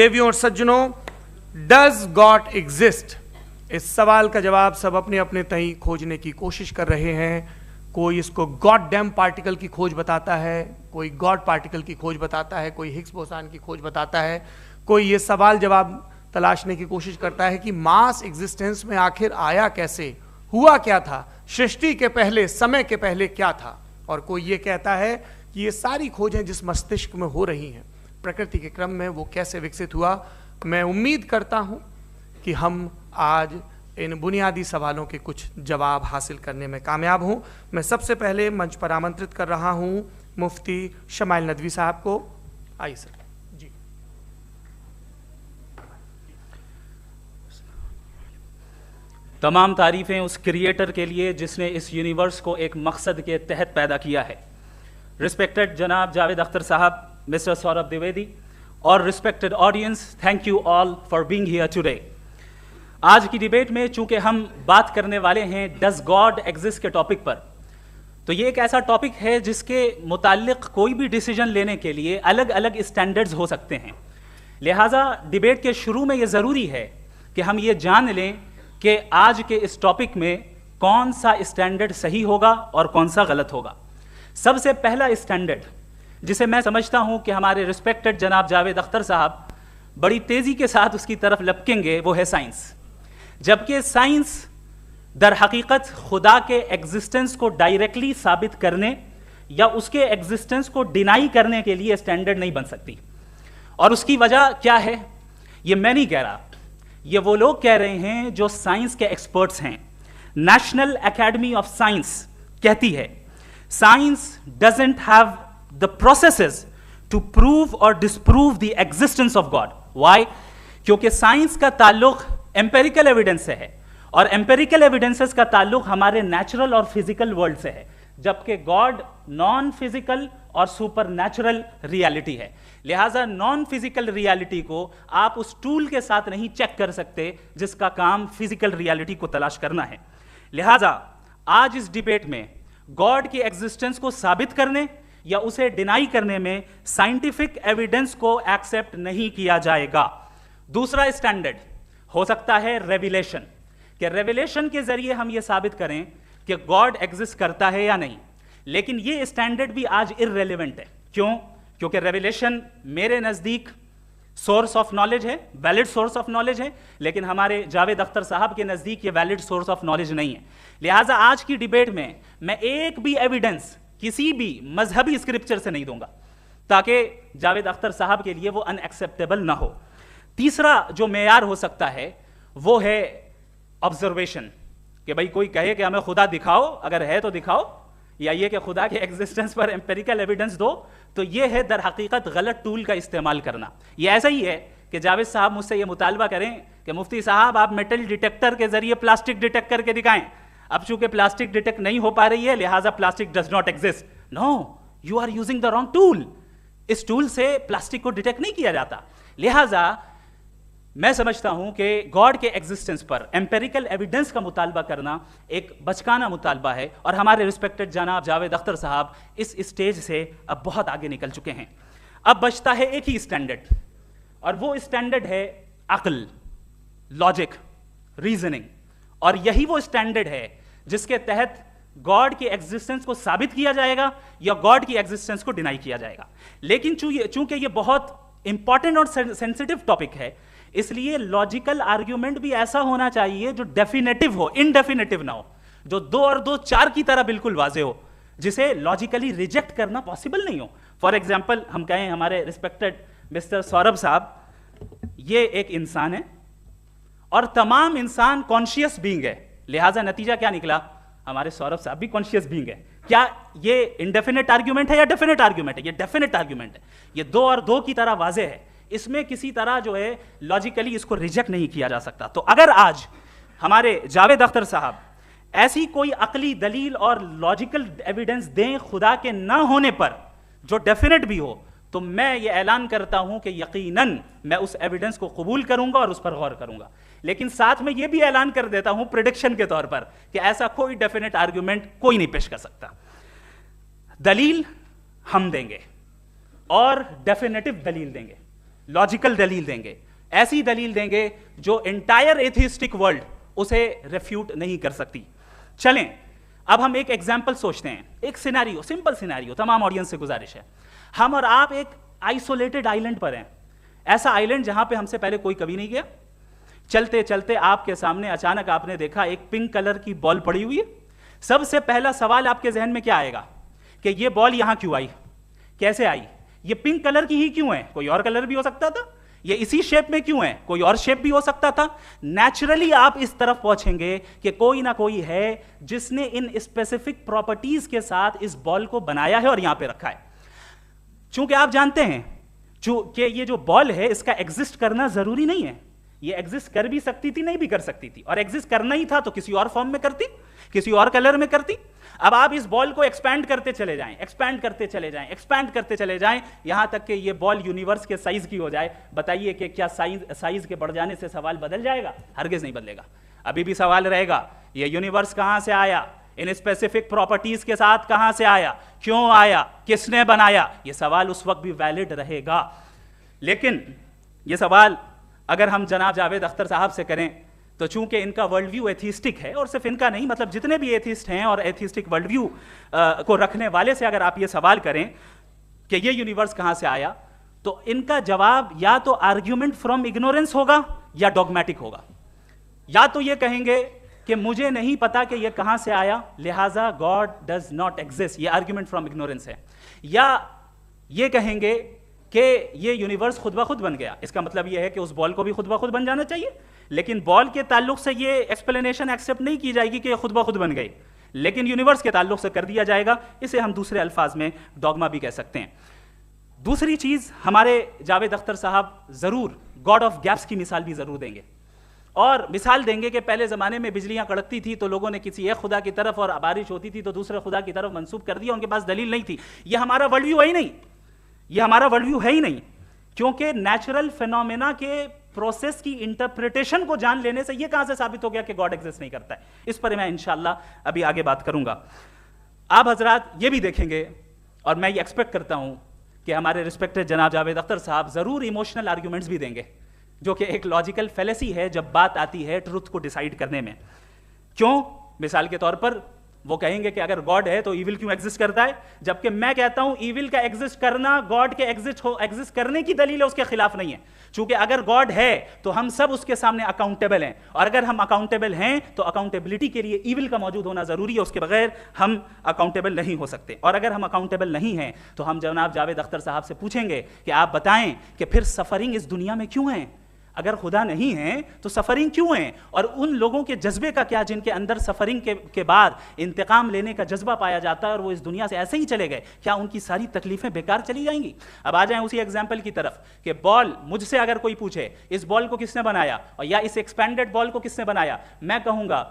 देवियों और सज्जनों, डज गॉड एग्जिस्ट? इस सवाल का जवाब सब अपने अपने तहीं खोजने की कोशिश कर रहे हैं। कोई इसको गॉड डैम पार्टिकल की खोज बताता है, कोई गॉड पार्टिकल की खोज बताता है, कोई हिग्स बोसान की खोज बताता है, कोई ये सवाल जवाब तलाशने की कोशिश करता है कि मास एग्जिस्टेंस में आखिर आया कैसे, हुआ क्या था, सृष्टि के पहले, समय के पहले क्या था। और कोई ये कहता है कि ये सारी खोजें जिस मस्तिष्क में हो रही हैं प्रकृति के क्रम में, वो कैसे विकसित हुआ। मैं उम्मीद करता हूं कि हम आज इन बुनियादी सवालों के कुछ जवाब हासिल करने में कामयाब हों। मैं सबसे पहले मंच पर आमंत्रित कर रहा हूं मुफ्ती शमाइल नदवी साहब को। आइए सर जी। तमाम तारीफें उस क्रिएटर के लिए जिसने इस यूनिवर्स को एक मकसद के तहत पैदा किया है। रिस्पेक्टेड जनाब जावेद अख्तर साहब, मिस्टर सौरभ द्विवेदी और respected audience, thank you all for being here today. आज की डिबेट में चूंकि हम बात करने वाले हैं डज गॉड एग्जिस्ट के टॉपिक पर, तो ये एक ऐसा टॉपिक है जिसके मुताल्लिक कोई भी डिसीजन लेने के लिए अलग अलग स्टैंडर्ड्स हो सकते हैं। लिहाजा डिबेट के शुरू में ये ज़रूरी है कि हम ये जान लें कि आज के इस टॉपिक में कौन सा स्टैंडर्ड सही होगा और कौन सा गलत होगा। सबसे पहला स्टैंडर्ड जिसे मैं समझता हूं कि हमारे रिस्पेक्टेड जनाब जावेद अख्तर साहब बड़ी तेज़ी के साथ उसकी तरफ लपकेंगे, वो है साइंस। जबकि साइंस दर हकीकत खुदा के एग्जिस्टेंस को डायरेक्टली साबित करने या उसके एग्जिस्टेंस को डिनाई करने के लिए स्टैंडर्ड नहीं बन सकती। और उसकी वजह क्या है, ये मैं नहीं कह रहा, ये वो लोग कह रहे हैं जो साइंस के एक्सपर्ट्स हैं। नेशनल एकेडमी ऑफ साइंस कहती है science doesn't have the processes to prove और disprove the existence of God. Why? क्योंकि साइंस का ताल्लुक एम्पेरिकल एविडेंस से है और एम्पेरिकल एविडेंसेस का ताल्लुक हमारे नेचुरल और फिजिकल वर्ल्ड से है, जबकि गॉड नॉन फिजिकल और सुपर नेचुरल रियलिटी है। लिहाजा नॉन फिजिकल रियलिटी को आप उस टूल के साथ नहीं चेक कर सकते जिसका काम फिजिकल रियलिटी को तलाश करना है। लिहाजा आज इस डिबेट में गॉड की एग्जिस्टेंस को साबित करने या उसे डिनाई करने में साइंटिफिक एविडेंस को एक्सेप्ट नहीं किया जाएगा। दूसरा स्टैंडर्ड हो सकता है रेविलेशन, कि रेविलेशन के जरिए हम यह साबित करें कि गॉड एग्जिस्ट करता है या नहीं। लेकिन यह स्टैंडर्ड भी आज इररेलेवेंट है। क्यों? क्योंकि रेविलेशन मेरे नजदीक सोर्स ऑफ नॉलेज है, वैलिड सोर्स ऑफ नॉलेज है, लेकिन हमारे जावेद अख्तर साहब के नजदीक ये वैलिड सोर्स ऑफ नॉलेज नहीं है। लिहाजा आज की डिबेट में मैं एक भी एविडेंस किसी भी मजहबी स्क्रिप्चर से नहीं दूंगा ताकि जावेद अख्तर साहब के लिए वो अनएक्सेप्टेबल ना हो। तीसरा जो मेयार हो सकता है वो है ऑब्जर्वेशन, कि भाई कोई कहे कि हमें खुदा दिखाओ, अगर है तो दिखाओ, या ये कि खुदा के एग्जिस्टेंस पर एम्पेरिकल एविडेंस दो। तो ये है दर हकीकत गलत टूल का इस्तेमाल करना। ये ऐसा ही है कि जावेद साहब मुझसे ये मुतालबा करें कि मुफ्ती साहब आप मेटल डिटेक्टर के जरिए प्लास्टिक डिटेक्ट करके दिखाएं। अब चूंकि प्लास्टिक डिटेक्ट नहीं हो पा रही है लिहाजा plastic does not exist. No, you are using the wrong tool. इस टूल से प्लास्टिक को डिटेक्ट नहीं किया जाता। लिहाजा मैं समझता हूं कि गॉड के एग्जिस्टेंस पर एम्पेरिकल एविडेंस का मुतालबा करना एक बचकाना मुतालबा है और हमारे रिस्पेक्टेड जनाब जावेद अख्तर साहब इस स्टेज से अब बहुत आगे निकल चुके हैं। अब बचता है एक ही स्टैंडर्ड और वो स्टैंडर्ड है अक्ल, लॉजिक, रीजनिंग। और यही वो स्टैंडर्ड है जिसके तहत गॉड की एग्जिस्टेंस को साबित किया जाएगा या गॉड की एग्जिस्टेंस को डिनाई किया जाएगा। लेकिन चूंकि ये बहुत इंपॉर्टेंट और सेंसिटिव टॉपिक है, इसलिए लॉजिकल आर्ग्यूमेंट भी ऐसा होना चाहिए जो डेफिनेटिव हो, इनडेफिनेटिव ना हो, जो 2 और 2 4 की तरह बिल्कुल वाजे हो, जिसे लॉजिकली रिजेक्ट करना पॉसिबल नहीं हो। फॉर एग्जाम्पल हम कहें हमारे रिस्पेक्टेड मिस्टर सौरभ साहब, ये एक इंसान है और तमाम इंसान कॉन्शियस बीइंग है। लिहाजा नतीजा क्या निकला, हमारे सौरभ साहब भी कॉन्शियस बीइंग है। क्या ये इंडेफिनेट आर्ग्यूमेंट है या डेफिनेट आर्ग्यूमेंट है? ये डेफिनेट आर्ग्यूमेंट है। ये 2 और 2 की तरह वाजे है, इसमें किसी तरह जो है लॉजिकली इसको रिजेक्ट नहीं किया जा सकता। तो अगर आज हमारे जावेद अख्तर साहब ऐसी कोई अकली दलील और लॉजिकल एविडेंस दें खुदा के ना होने पर जो डेफिनेट भी हो, तो मैं ये ऐलान करता हूं कि यकीनन मैं उस एविडेंस को कबूल करूंगा और उस पर गौर करूंगा। लेकिन साथ में ये भी ऐलान कर देता हूं प्रेडिक्शन के तौर पर कि ऐसा कोई डेफिनेट आर्ग्यूमेंट कोई नहीं पेश कर सकता। दलील हम देंगे और डेफिनेटिव दलील देंगे, लॉजिकल दलील देंगे, ऐसी दलील देंगे जो एंटायर एथिस्टिक वर्ल्ड उसे रेफ्यूट नहीं कर सकती। चलें अब हम एक एग्जाम्पल सोचते हैं, एक सिनेरियो, सिंपल सिनेरियो, तमाम ऑडियंस से गुजारिश है, हम और आप एक आइसोलेटेड आइलैंड पर हैं, ऐसा आइलैंड जहां पे हमसे पहले कोई कभी नहीं गया। चलते चलते आपके सामने अचानक आपने देखा एक पिंक कलर की बॉल पड़ी हुई है। सबसे पहला सवाल आपके जहन में क्या आएगा कि ये बॉल यहां क्यों आई, कैसे आई, ये पिंक कलर की ही क्यों है, कोई और कलर भी हो सकता था, ये इसी शेप में क्यों है, कोई और शेप भी हो सकता था। नेचुरली आप इस तरफ पहुंचेंगे कि कोई ना कोई है जिसने इन स्पेसिफिक प्रॉपर्टीज के साथ इस बॉल को बनाया है और यहां पे रखा है। चूंकि आप जानते हैं कि ये जो बॉल है इसका एग्जिस्ट करना जरूरी नहीं है, ये एग्जिस्ट कर भी सकती थी, नहीं भी कर सकती थी, और एग्जिस्ट करना ही था तो किसी और फॉर्म में करती, किसी और कलर में करती। अब आप इस बॉल को एक्सपैंड करते चले जाएं, एक्सपैंड करते चले जाएं, एक्सपैंड करते चले जाएं, यहां तक कि ये बॉल यूनिवर्स के साइज की हो जाए। बताइए कि क्या साइज के बढ़ जाने से सवाल बदल जाएगा? हरगिज नहीं बदलेगा। अभी भी सवाल रहेगा ये यूनिवर्स कहां से आया, इन स्पेसिफिक प्रॉपर्टीज के साथ कहां से आया, क्यों आया, किसने बनाया, ये सवाल उस वक्त भी वैलिड रहेगा। लेकिन ये सवाल अगर हम जनाब जावेद अख्तर साहब से करें तो चूंकि इनका वर्ल्ड व्यू एथिस्टिक है, और सिर्फ इनका नहीं, मतलब जितने भी एथिस्ट हैं और एथिस्टिक वर्ल्ड व्यू को रखने वाले से अगर आप ये सवाल करें कि ये यूनिवर्स कहां से आया, तो इनका जवाब या तो आर्ग्यूमेंट फ्रॉम इग्नोरेंस होगा या डॉगमेटिक होगा। या तो ये कहेंगे कि मुझे नहीं पता कि ये कहां से आया, लिहाजा गॉड डज नॉट एग्जिस्ट, ये आर्ग्यूमेंट फ्रॉम इग्नोरेंस है। या ये कहेंगे कि ये यूनिवर्स खुद ब खुद बन गया, इसका मतलब ये है कि उस बॉल को भी खुद ब खुद बन जाना चाहिए, लेकिन बॉल के ताल्लुक से ये एक्सप्लेनेशन एक्सेप्ट नहीं की जाएगी कि खुद ब खुद बन गई, लेकिन यूनिवर्स के ताल्लुक से कर दिया जाएगा। इसे हम दूसरे अल्फाज में डॉगमा भी कह सकते हैं। दूसरी चीज, हमारे जावेद अख्तर साहब जरूर गॉड ऑफ गैप्स की मिसाल भी जरूर देंगे, और मिसाल देंगे कि पहले ज़माने में बिजलियां कड़कती थी तो लोगों ने किसी एक खुदा की तरफ, और बारिश होती थी तो दूसरे खुदा की तरफ मंसूब कर दिया, उनके पास दलील नहीं थी। ये हमारा वर्ल्ड व्यू है ही नहीं, ये हमारा वर्ल्ड व्यू है ही नहीं, क्योंकि नेचुरल फिनोमेना के प्रोसेस की इंटरप्रिटेशन को जान लेने से ये कहां से साबित हो गया कि गॉड एग्जिस्ट नहीं करता है। इस पर मैं इंशाल्लाह अभी आगे बात करूंगा। आप हजरात ये भी देखेंगे, और मैं ये एक्सपेक्ट करता हूं कि हमारे रिस्पेक्टेड जनाब जावेद अख्तर साहब जरूर इमोशनल आर्ग्यूमेंट्स भी देंगे, जो कि एक लॉजिकल फेलेसी है जब बात आती है ट्रुथ को डिसाइड करने में। क्यों? मिसाल के तौर पर वो कहेंगे कि अगर गॉड है तो ईविल क्यों एग्जिस्ट करता है, जबकि मैं कहता हूं ईविल का एग्जिस्ट करना गॉड के एग्जिस्ट करने की दलील है, उसके खिलाफ नहीं है। चूंकि अगर गॉड है तो हम सब उसके सामने अकाउंटेबल हैं, और अगर हम अकाउंटेबल हैं तो अकाउंटेबिलिटी के लिए ईविल का मौजूद होना जरूरी है, उसके बगैर हम अकाउंटेबल नहीं हो सकते। और अगर हम अकाउंटेबल नहीं हैं तो हम जनाब जावेद अख्तर साहब से पूछेंगे कि आप बताएं कि फिर सफरिंग इस दुनिया में क्यों है? अगर खुदा नहीं है तो सफरिंग क्यों है? और उन लोगों के जज्बे का क्या जिनके अंदर सफरिंग के बाद इंतकाम लेने का जज्बा पाया जाता है और वो इस दुनिया से ऐसे ही चले गए, क्या उनकी सारी तकलीफें बेकार चली जाएंगी? अब आ जाएं उसी एग्जाम्पल की तरफ कि बॉल, मुझसे अगर कोई पूछे इस बॉल को किसने बनाया और या इस एक्सपेंडेड बॉल को किसने बनाया, मैं कहूंगा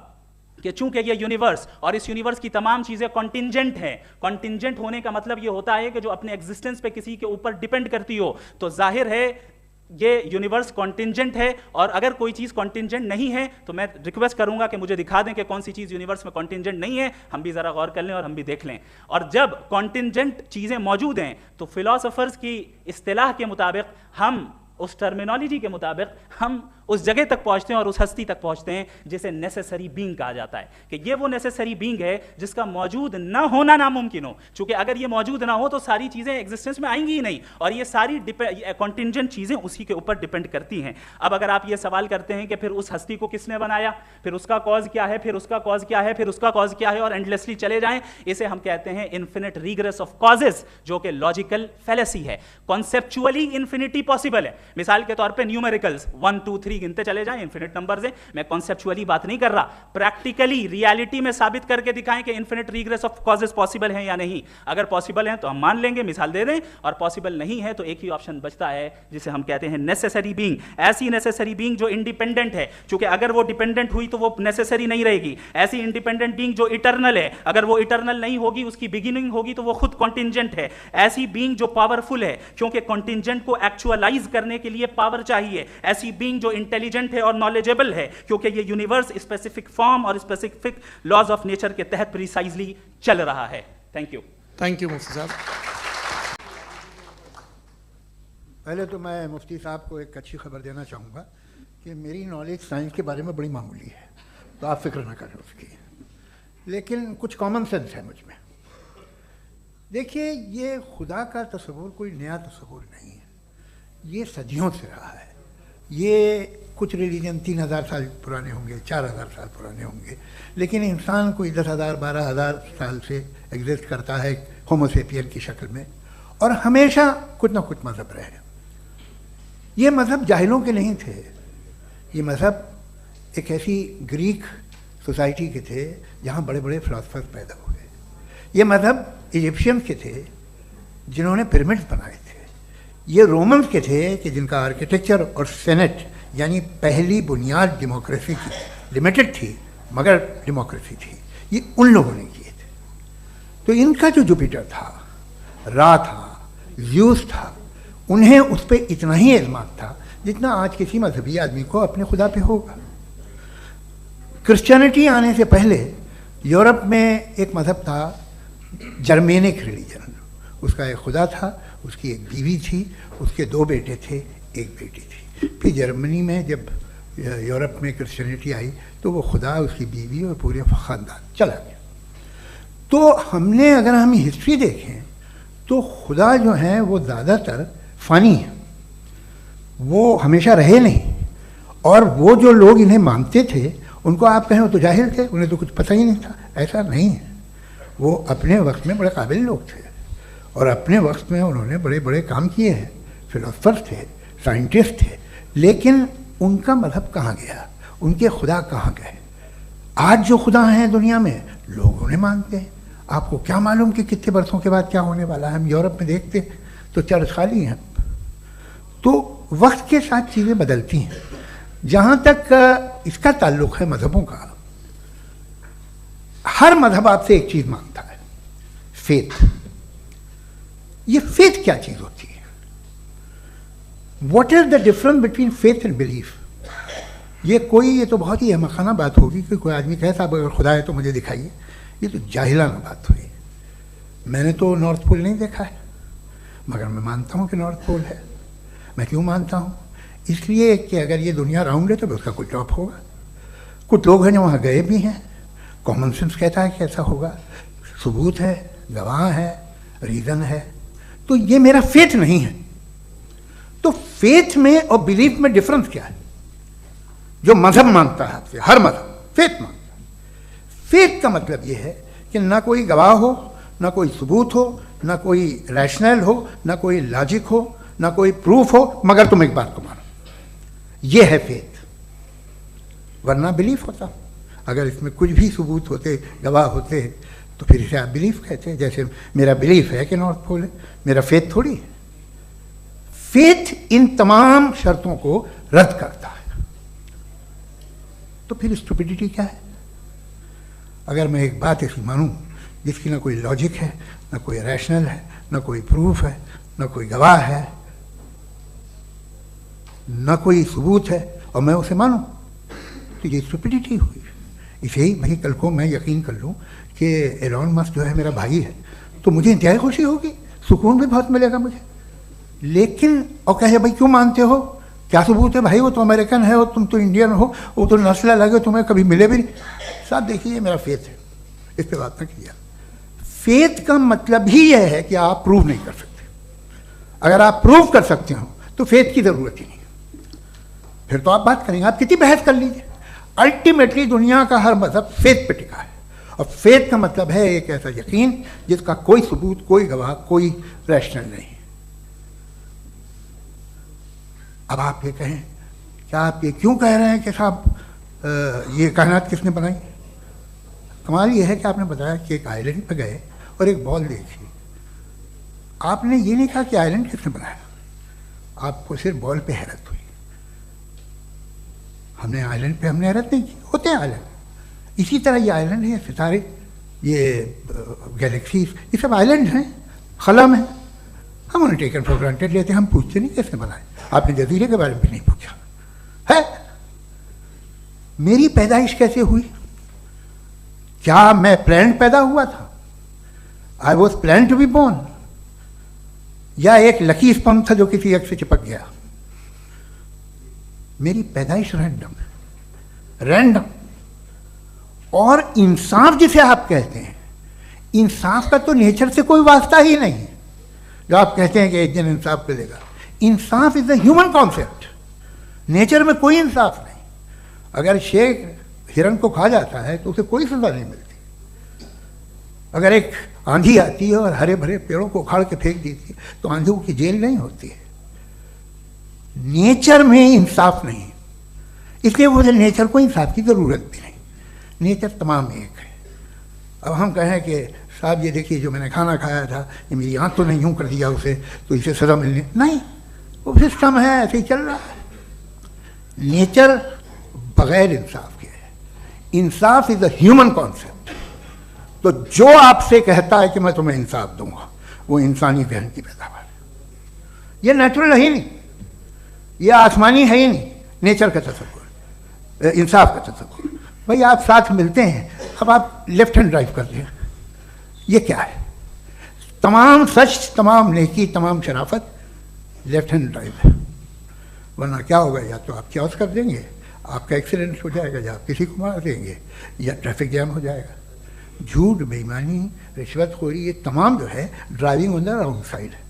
कि चूंकि ये यूनिवर्स और इस यूनिवर्स की तमाम चीजें कॉन्टिंजेंट हैं। कॉन्टिंजेंट होने का मतलब ये होता है कि जो अपने एग्जिस्टेंस पे किसी के ऊपर डिपेंड करती हो, तो जाहिर है ये यूनिवर्स कॉन्टिंजेंट है। और अगर कोई चीज़ कॉन्टिंजेंट नहीं है तो मैं रिक्वेस्ट करूंगा कि मुझे दिखा दें कि कौन सी चीज़ यूनिवर्स में कॉन्टिंजेंट नहीं है, हम भी ज़रा गौर कर लें और हम भी देख लें। और जब कॉन्टिंजेंट चीज़ें मौजूद हैं तो फिलोसोफर्स की इस्तिलाह के मुताबिक, हम उस टर्मिनोलॉजी के मुताबिक हम उस जगह तक पहुंचते हैं और उस हस्ती तक पहुंचते हैं जिसे नेसेसरी बीइंग कहा जाता है, कि ये वो नेसेसरी बीइंग है जिसका मौजूद ना होना नामुमकिन हो। क्योंकि अगर ये मौजूद ना हो तो सारी चीजें एग्जिस्टेंस में आएंगी ही नहीं, और ये सारी कॉन्टिंजेंट चीजें उसी के ऊपर डिपेंड करती हैं। अब अगर आप ये सवाल करते हैं कि फिर उस हस्ती को किसने बनाया, फिर उसका कॉज क्या है, फिर उसका कॉज क्या है, फिर उसका कॉज क्या है, और एंडलेसली चले जाएं, इसे हम कहते हैं इन्फिनिट रिग्रेस ऑफ कॉजेस, जो कि लॉजिकल फेलेसी है। कॉन्सेप्चुअली इन्फिनिटी पॉसिबल है। मिसाल के तौर पे न्यूमेरिकल्स 1 2 3 गिनते चले जाएं, इन्फिनिट नंबर्स हैं। मैं कॉन्सेप्चुअली बात नहीं कर रहा, प्रैक्टिकली रियलिटी में साबित करके दिखाएं कि infinite regress of causes possible हैं या नहीं। अगर पॉसिबल हैं तो हम मान लेंगे, मिसाल दे दें, और पॉसिबल नहीं है तो एक ही ऑप्शन बचता है जिसे हम कहते हैं नेसेसरी बीइंग। ऐसी नेसेसरी बीइंग जो इंडिपेंडेंट है, क्योंकि अगर वो डिपेंडेंट हुई तो वो नेसेसरी नहीं रहेगी। ऐसी इंडिपेंडेंट बीइंग जो इटर्नल है, अगर वो इटर्नल नहीं होगी, उसकी बिगिनिंग होगी तो वो खुद कॉन्टिंजेंट है। ऐसी बीइंग जो पावरफुल है, क्योंकि कॉन्टिंजेंट को एक्चुअलाइज करने के लिए पावर चाहिए। ऐसी बीइंग जो इंटेलिजेंट है और नॉलेजेबल है, क्योंकि ये यूनिवर्स स्पेसिफिक फॉर्म और स्पेसिफिक लॉज ऑफ नेचर के तहत प्रिसाइजली चल रहा है। Thank you. थैंक यू मुफ्ती साहब। पहले तो मैं मुफ्ती साहब को एक अच्छी खबर देना चाहूँगा कि मेरी नॉलेज साइंस के बारे में बड़ी मामूली है, तो आप फिक्र ना करें उसकी, लेकिन कुछ कॉमन सेंस है मुझ में। देखिए, ये खुदा का तस्वुर कोई नया तस्वुर नहीं है, ये सदियों से रहा है। ये कुछ रिलीजन 3000 साल पुराने होंगे, 4000 साल पुराने होंगे, लेकिन इंसान कोई 10,000 12,000 साल से एग्जिस्ट करता है होमोसेपियन की शक्ल में, और हमेशा कुछ ना कुछ मज़हब रहे। ये मज़हब जाहिलों के नहीं थे, ये मज़हब एक ऐसी ग्रीक सोसाइटी के थे जहाँ बड़े बड़े फिलोसफर्स पैदा हुए। ये मज़हब इजिप्शियंस के थे जिन्होंने पिरामिड्स बनाए थे। ये रोमन्स के थे कि जिनका आर्किटेक्चर और सेनेट यानी पहली बुनियाद डेमोक्रेसी की, लिमिटेड थी मगर डेमोक्रेसी थी, ये उन लोगों ने किए थे। तो इनका जो जुपिटर था, रा था, ज़्यूस था, उन्हें उस पर इतना ही एतमाद था जितना आज किसी मजहबी आदमी को अपने खुदा पे होगा। क्रिश्चियनिटी आने से पहले यूरोप में एक मज़हब था जर्मेनिक रिलीजन, उसका एक खुदा था, उसकी एक बीवी थी, उसके 2 बेटे थे, एक बेटी थी। फिर जर्मनी में जब यूरोप में क्रिश्चियनिटी आई तो वो खुदा, उसकी बीवी और पूरे ख़ानदान चला गया। तो हमने, अगर हम हिस्ट्री देखें तो खुदा जो हैं वो ज़्यादातर फ़ानी है, वो हमेशा रहे नहीं। और वो जो लोग इन्हें मानते थे उनको आप कहें वो तो जाहिल थे, उन्हें तो कुछ पता ही नहीं था, ऐसा नहीं है। वो अपने वक्त में बड़े काबिल लोग थे और अपने वक्त में उन्होंने बड़े बड़े काम किए हैं, फिलोसफर थे, साइंटिस्ट थे, लेकिन उनका मज़हब कहाँ गया, उनके खुदा कहाँ गए? आज जो खुदा हैं दुनिया में लोग उन्हें मानते हैं। आपको क्या मालूम कि कितने बरसों के बाद क्या होने वाला है? हम यूरोप में देखते तो चर्च खाली हैं। तो वक्त के साथ चीज़ें बदलती हैं। जहाँ तक इसका ताल्लुक़ है मज़हबों का, हर मज़हब आपसे एक चीज़ मांगता है, फेथ। ये फेथ क्या चीज़ होती है? What is the difference between faith and belief? ये तो बहुत ही अहमकाना बात होगी कि कोई आदमी कहे साहब अगर खुदा है तो मुझे दिखाइए। ये तो जाहिलाना बात हुई। मैंने तो नॉर्थ पोल नहीं देखा है, मगर मैं मानता हूँ कि नॉर्थ पोल है। मैं क्यों मानता हूँ? इसलिए कि अगर ये दुनिया राउंड है तो उसका कुछ जवाब होगा। कुछ लोग हैं जो वहाँ गए भी हैं, कॉमन सेंस कहता है कि ऐसा होगा, सबूत है, गवाह है, रीज़न है। तो ये मेरा फेथ नहीं है। तो फेथ में और बिलीफ में डिफरेंस क्या है? जो मज़हब मानता है आपसे, हर मज़हब फेथ मानता है। फेथ का मतलब ये है कि ना कोई गवाह हो, ना कोई सबूत हो, ना कोई रैशनल हो, ना कोई लॉजिक हो, ना कोई प्रूफ हो, मगर तुम एक बात को मानो। ये है फेथ। वरना बिलीफ होता। अगर इसमें कुछ भी सबूत होते, गवाह होते, तो फिर इसे आप बिलीफ कहते हैं। जैसे मेरा बिलीफ है कि नॉर्थ पोल है, मेरा फेथ थोड़ी है। फेथ इन तमाम शर्तों को रद्द करता है। तो फिर स्टुपिडिटी क्या है? अगर मैं एक बात ऐसी मानूं जिसकी ना कोई लॉजिक है, ना कोई रैशनल है, ना कोई प्रूफ है, ना कोई गवाह है, ना कोई सबूत है, और मैं उसे मानूं, तो ये स्टुपिडिटी हुई। इसे ही भाई कल को मैं यकीन कर लूँ कि एलॉन मस्क जो है मेरा भाई है, तो मुझे इंतहाई खुशी होगी, सुकून भी बहुत मिलेगा मुझे। लेकिन और कहे भाई क्यों मानते हो, क्या सबूत है? भाई वो तो अमेरिकन है और तुम तो इंडियन हो, वो तो नस्ल अलग है, तुम्हें कभी मिले भी नहीं। साहब देखिए, मेरा फेथ है, इस पर बात ना किया। फेथ का मतलब ही यह है कि आप प्रूव नहीं कर सकते। अगर आप प्रूव कर सकते हो तो फेथ की ज़रूरत ही नहीं, फिर तो आप बात करेंगे, आप कितनी बहस कर लीजिए। अल्टीमेटली दुनिया का हर मजहब फेथ पे टिका है, और फेथ का मतलब है एक ऐसा यकीन जिसका कोई सबूत, कोई गवाह, कोई रैशनल नहीं। अब आप ये कहें, क्या आप ये क्यों कह रहे हैं कि साहब ये कायनात किसने बनाई? कमाल ये है कि आपने बताया कि एक आइलैंड पे गए और एक बॉल देखी। आपने ये नहीं कहा कि आइलैंड किसने बनाया, आपको सिर्फ बॉल पे हैरत हुई। हमने आइलैंड पे हमने हैरत नहीं की, होते हैं आइलैंड। इसी तरह ये आइलैंड है, सितारे, ये गैलेक्सीज, ये सब आइलैंड हैं, खला में। हम उन्हें टेकन फॉर ग्रांटेड लेते हैं, हम पूछते नहीं कैसे बनाए। आपने जजीरे के बारे में भी नहीं पूछा है। मेरी पैदाइश कैसे हुई? क्या मैं प्लान पैदा हुआ था? I was plan to be born. या एक लकी स्पर्म था जो किसी एग से चिपक गया। मेरी पैदाइश रैंडम। और इंसाफ जिसे आप कहते हैं, इंसाफ का तो नेचर से कोई वास्ता ही नहीं है। जो आप कहते हैं कि एक दिन इंसाफ मिलेगा, इंसाफ is a human concept, nature में कोई इंसाफ नहीं। अगर शेर हिरन को खा जाता है तो उसे कोई सजा नहीं मिलती। अगर एक आंधी आती है और हरे भरे पेड़ों को उखाड़ के फेंक देती है तो आंधियों की जेल नहीं होती है। नेचर में इंसाफ नहीं, इसलिए मुझे नेचर को इंसाफ की जरूरत भी नहीं। नेचर तमाम एक है। अब हम कहें कि साहब ये देखिए जो मैंने खाना खाया था, ये मेरी आँख तो नहीं यूँ कर दिया उसे, तो इसे सजा मिलनी नहीं, वो सिस्टम है, ऐसे ही चल रहा है। नेचर बगैर इंसाफ के है। इंसाफ इज अ ह्यूमन कॉन्सेप्ट। तो जो आपसे कहता है कि मैं तुम्हें इंसाफ दूंगा, वो इंसानी जहन की पैदावार है। ये नेचुरल है ही नहीं, ये आसमानी है ही नहीं। नेचर का तसव्वुर, इंसाफ का तसव्वुर। भाई आप साथ मिलते हैं, अब आप लेफ्ट हैंड ड्राइव करते हैं, ये क्या है? तमाम सच, तमाम नेकी, तमाम शराफत लेफ्ट हैंड ड्राइव है। वरना क्या होगा, या तो आप क्रॉस कर देंगे, आपका एक्सीडेंट हो जाएगा, या आप किसी को मार देंगे, या ट्रैफिक जैम हो जाएगा। झूठ, बेईमानी, रिश्वतखोरी, ये तमाम जो है driving on the wrong side है।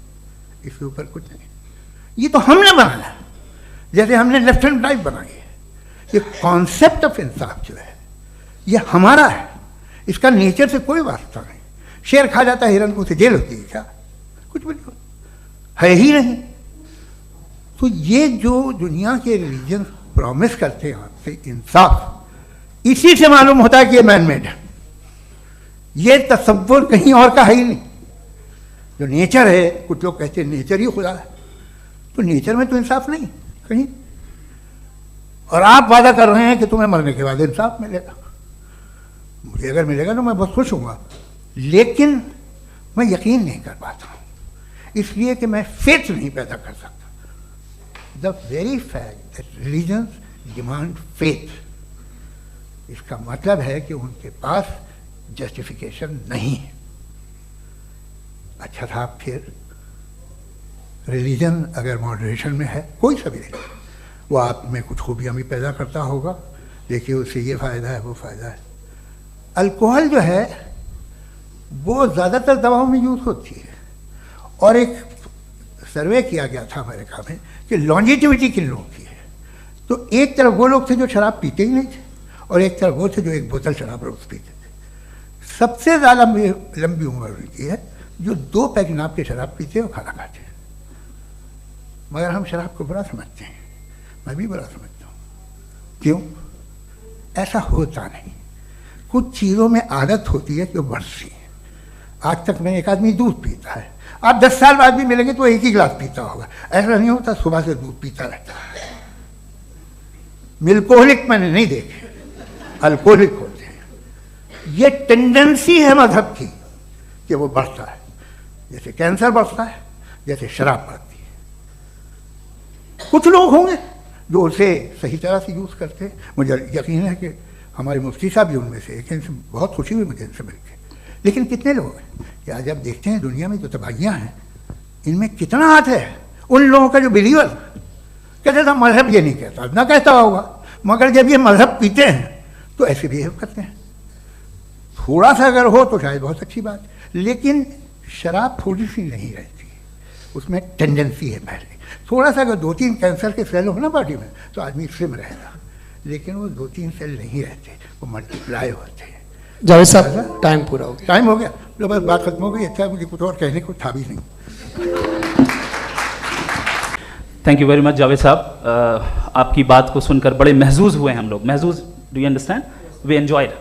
इसके ऊपर कुछ नहीं। ये तो हमने बनाया, जैसे हमने लेफ्ट हैंड ड्राइव बनाई है। ये कॉन्सेप्ट ऑफ इंसाफ जो है ये हमारा है, इसका नेचर से कोई वास्ता नहीं। शेर खा जाता है हिरन को, उसे जेल होती है क्या? कुछ भी नहीं, है ही नहीं। तो ये जो दुनिया के रिलीजन प्रॉमिस करते हैं आपसे इंसाफ, इसी से मालूम होता है कि ये मैन मेड है। ये तसव्वुर कहीं और का है ही नहीं। जो नेचर है, कुछ लोग कहते हैं नेचर ही खुदा है, तो नेचर में तो इंसाफ नहीं कहीं। और आप वादा कर रहे हैं कि तुम्हें मरने के बाद इंसाफ मिलेगा। मुझे अगर मिलेगा तो मैं बहुत खुश हूँगा, लेकिन मैं यकीन नहीं कर पाता हूँ, इसलिए कि मैं फेथ नहीं पैदा कर सकता। The very fact that religions demand faith, इसका मतलब है कि उनके पास जस्टिफिकेशन नहीं है। अच्छा था, फिर रिलीजन अगर मॉडरेशन में है, कोई सा भी रिलीजन, वो आप में कुछ खूबियाँ भी पैदा करता होगा, देखिए उससे ये फ़ायदा है, वो फ़ायदा है। अल्कोहल जो है वो ज़्यादातर दवाओं में यूज़ होती है। और एक सर्वे किया गया था अमेरिका में कि लॉन्जेटिविटी किन लोगों की है, तो एक तरफ वो लोग थे जो शराब पीते ही नहीं थे, और एक तरफ वो थे जो एक बोतल शराब रोज़ पीते थे। सबसे ज़्यादा लंबी उम्र उनकी है जो 2 पैक नाप के शराब पीते और खाना खाते हैं। मगर हम शराब को बुरा समझते हैं, मैं भी बुरा समझता हूँ। क्यों? ऐसा होता नहीं। कुछ चीज़ों में आदत होती है जो बढ़ती है। आज तक में एक आदमी दूध पीता है, आप 10 साल बाद भी मिलेंगे तो एक ही गिलास पीता होगा। ऐसा नहीं होता, सुबह से दूध पीता रहता है। मिल्कोहलिक मैंने नहीं देखे, अल्कोहलिक होते हैं। ये टेंडेंसी है मजहब की कि वो बढ़ता है, जैसे कैंसर बढ़ता है, जैसे शराब बढ़ती है। कुछ लोग होंगे जो उसे सही तरह से यूज़ करते हैं। मुझे यकीन है कि हमारे मुफ्ती साहब भी उनमें से एक, इनसे बहुत खुशी हुई मुझे इनसे मिलकर। लेकिन कितने लोग हैं कि आज जब देखते हैं दुनिया में जो तबाहियाँ हैं, इनमें कितना हाथ है उन लोगों का जो बिलीवर कहते था मजहब ये नहीं कहता, ना कहता होगा, मगर जब ये मजहब पीते हैं तो ऐसे बिहेव करते हैं। थोड़ा सा अगर हो तो शायद बहुत अच्छी बात, लेकिन शराब थोड़ी सी नहीं रहती, उसमें टेंडेंसी है पहले। थोड़ा सा अगर 2-3 कैंसर के सेल हो ना बॉडी में तो आदमी स्लिम रहेगा, लेकिन वो 2-3 सेल नहीं रहते, वो मल्टीप्लाई होते हैं। जावेद साहब, टाइम पूरा हो गया। टाइम हो गया, लो बस बात खत्म हो गई। अच्छा, मुझे कुछ और कहने को था भी नहीं। Thank you very much Javed साहब, आपकी बात को सुनकर बड़े महजूज हुए हम लोग। महजूज, do you understand? We enjoyed.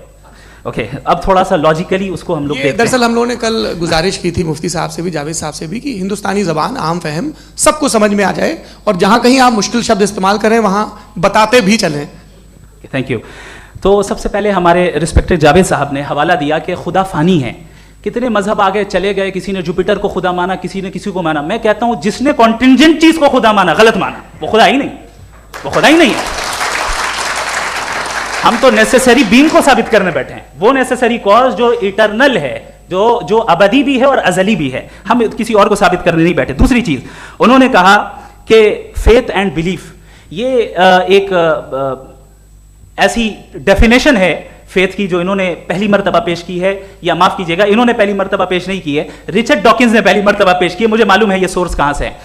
Okay, अब थोड़ा सा लॉजिकली उसको हम लोग देखते हैं। दरअसल हम लोगों ने कल गुजारिश की थी मुफ्ती साहब से भी, जावेद साहब से भी, कि हिंदुस्तानी ज़बान आम फहम सबको समझ में आ जाए, और जहाँ कहीं आप मुश्किल शब्द इस्तेमाल करें वहाँ बताते भी चलें। Thank you. तो सबसे पहले हमारे रिस्पेक्टेड जावेद साहब ने हवाला दिया कि खुदा फ़ानी है। कितने मजहब आगे चले गए, किसी ने जुपिटर को खुदा माना, किसी ने किसी को माना। मैं कहता हूं जिसने कॉन्टिंजेंट चीज को खुदा माना, गलत माना, वो खुदा ही नहीं, वो खुदा ही नहीं है। हम तो नेसेसरी बीइंग को साबित करने बैठे हैं, वो नेसेसरी कॉज जो इटरनल है, जो अबदी भी है और अजली भी है, हम किसी और को साबित करने नहीं बैठे। दूसरी चीज उन्होंने कहा कि फेथ एंड बिलीफ, ये एक ऐसी डेफिनेशन है फेथ की जो इन्होंने पहली मर्तबा पेश की है, या माफ कीजिएगा इन्होंने पहली मर्तबा पेश नहीं की है, रिचर्ड डॉकिंस ने पहली मर्तबा पेश की है। मुझे मालूम है ये सोर्स कहां से है।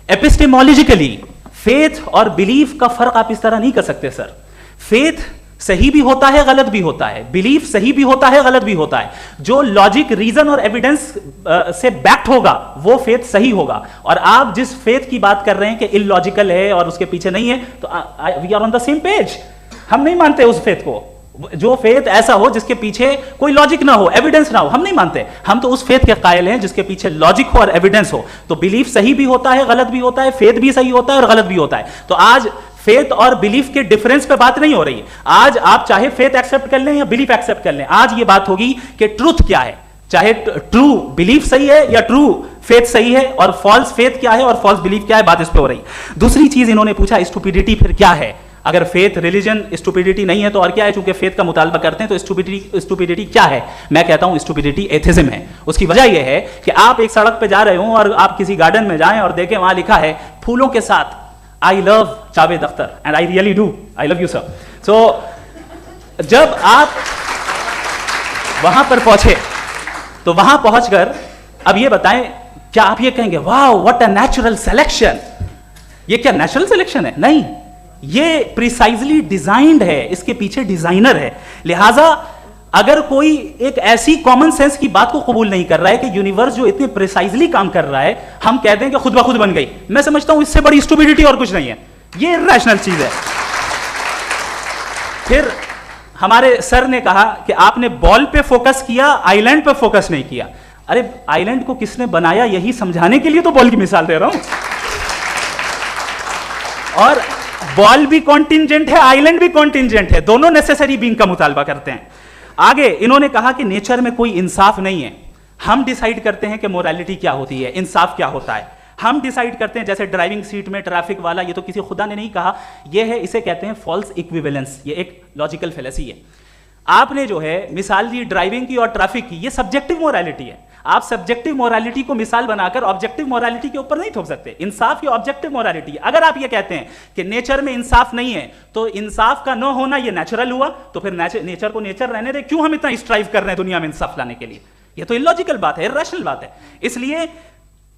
एपिस्टेमोलॉजिकली फेथ और बिलीफ का फर्क आप इस तरह नहीं कर सकते सर। फेथ सही भी होता है, गलत भी होता है, बिलीफ सही भी होता है, गलत भी होता है। जो लॉजिक, रीजन और एविडेंस से बैक्ड होगा वो फेथ सही होगा। और आप जिस फेथ की बात कर रहे हैं कि इलॉजिकल है और उसके पीछे नहीं है, तो we are on the same page. हम नहीं मानते उस फेथ को, जो फेथ ऐसा हो जिसके पीछे कोई लॉजिक ना हो, एविडेंस ना हो, हम नहीं मानते। हम तो उस फेथ के कायल हैं जिसके पीछे लॉजिक हो और एविडेंस हो। तो बिलीफ सही भी होता है, गलत भी होता है, फेथ भी सही होता है और गलत भी होता है। तो आज फेथ और बिलीफ के डिफरेंस पे बात नहीं हो रही है। आज आप चाहे फेथ एक्सेप्ट कर लें या बिलीफ एक्सेप्ट कर लें, आज ये बात होगी कि ट्रूथ क्या है, चाहे ट्रू बिलीफ सही है या ट्रू फेथ सही है, और फॉल्स फेथ क्या है और फॉल्स बिलीफ क्या है, बात इस पे हो रही। दूसरी चीज इन्होंने पूछा स्टुपिडिटी फिर क्या है। अगर फेथ रिलीजन स्टुपिडिटी नहीं है तो और क्या है, चूंकि फेथ का मुतालबा करते हैं तो स्टुपिडिटी क्या है। मैं कहता हूं स्टुपिडिटी एथिज्म है। उसकी वजह यह है कि आप एक सड़क पे जा रहे हो और आप किसी गार्डन में जाएं और देखें वहां लिखा है फूलों के साथ I love Javed Akhtar, and I really do, I love you sir. So जब आप वहां पर पहुंचे तो वहां पहुंचकर अब ये बताएं, क्या आप ये कहेंगे wow what a natural selection, ये क्या नेचुरल सिलेक्शन है? नहीं, ये प्रिसाइजली डिजाइंड है, इसके पीछे डिजाइनर है। लिहाजा अगर कोई एक ऐसी कॉमन सेंस की बात को कबूल नहीं कर रहा है कि यूनिवर्स जो इतने प्रिसाइजली काम कर रहा है, हम कहते हैं कि खुद ब खुद बन गई, मैं समझता हूं इससे बड़ी स्टुपिडिटी और कुछ नहीं है। ये इरैशनल चीज है। फिर हमारे सर ने कहा कि आपने बॉल पे फोकस किया, आइलैंड पे फोकस नहीं किया। अरे आइलैंड को किसने बनाया यही समझाने के लिए तो बॉल की मिसाल दे रहा हूं। और बॉल भी कॉन्टिंजेंट है, आइलैंड भी कॉन्टिंजेंट है, दोनों नेसेसरी बीइंग का मुतालबा करते हैं। आगे इन्होंने कहा कि नेचर में कोई इंसाफ नहीं है। हम डिसाइड करते हैं कि मोरालिटी क्या होती है, इंसाफ क्या होता है। हम डिसाइड करते हैं, जैसे ड्राइविंग सीट में ट्रैफिक वाला, ये तो किसी खुदा ने नहीं कहा, ये है, इसे कहते हैं फॉल्स इक्विवेलेंस। ये एक लॉजिकल फेलेसी है। आपने जो है मिसाल दी ड्राइविंग की और ट्रैफिक की, ये सब्जेक्टिव मोरालिटी है। आप सब्जेक्टिव मोरालिटी को मिसाल बनाकर ऑब्जेक्टिव मोरालिटी के ऊपर नहीं थोप सकते। इंसाफ ये ऑब्जेक्टिव मोरालिटी है। अगर आप ये कहते हैं कि नेचर में इंसाफ नहीं है तो इंसाफ का न होना ये नेचुरल हुआ, तो फिर नेचर को नेचर रहने दे, क्यों हम इतना स्ट्राइव कर रहे हैं दुनिया में इंसाफ लाने के लिए? ये तो इलॉजिकल बात है, इरैशनल बात है। इसलिए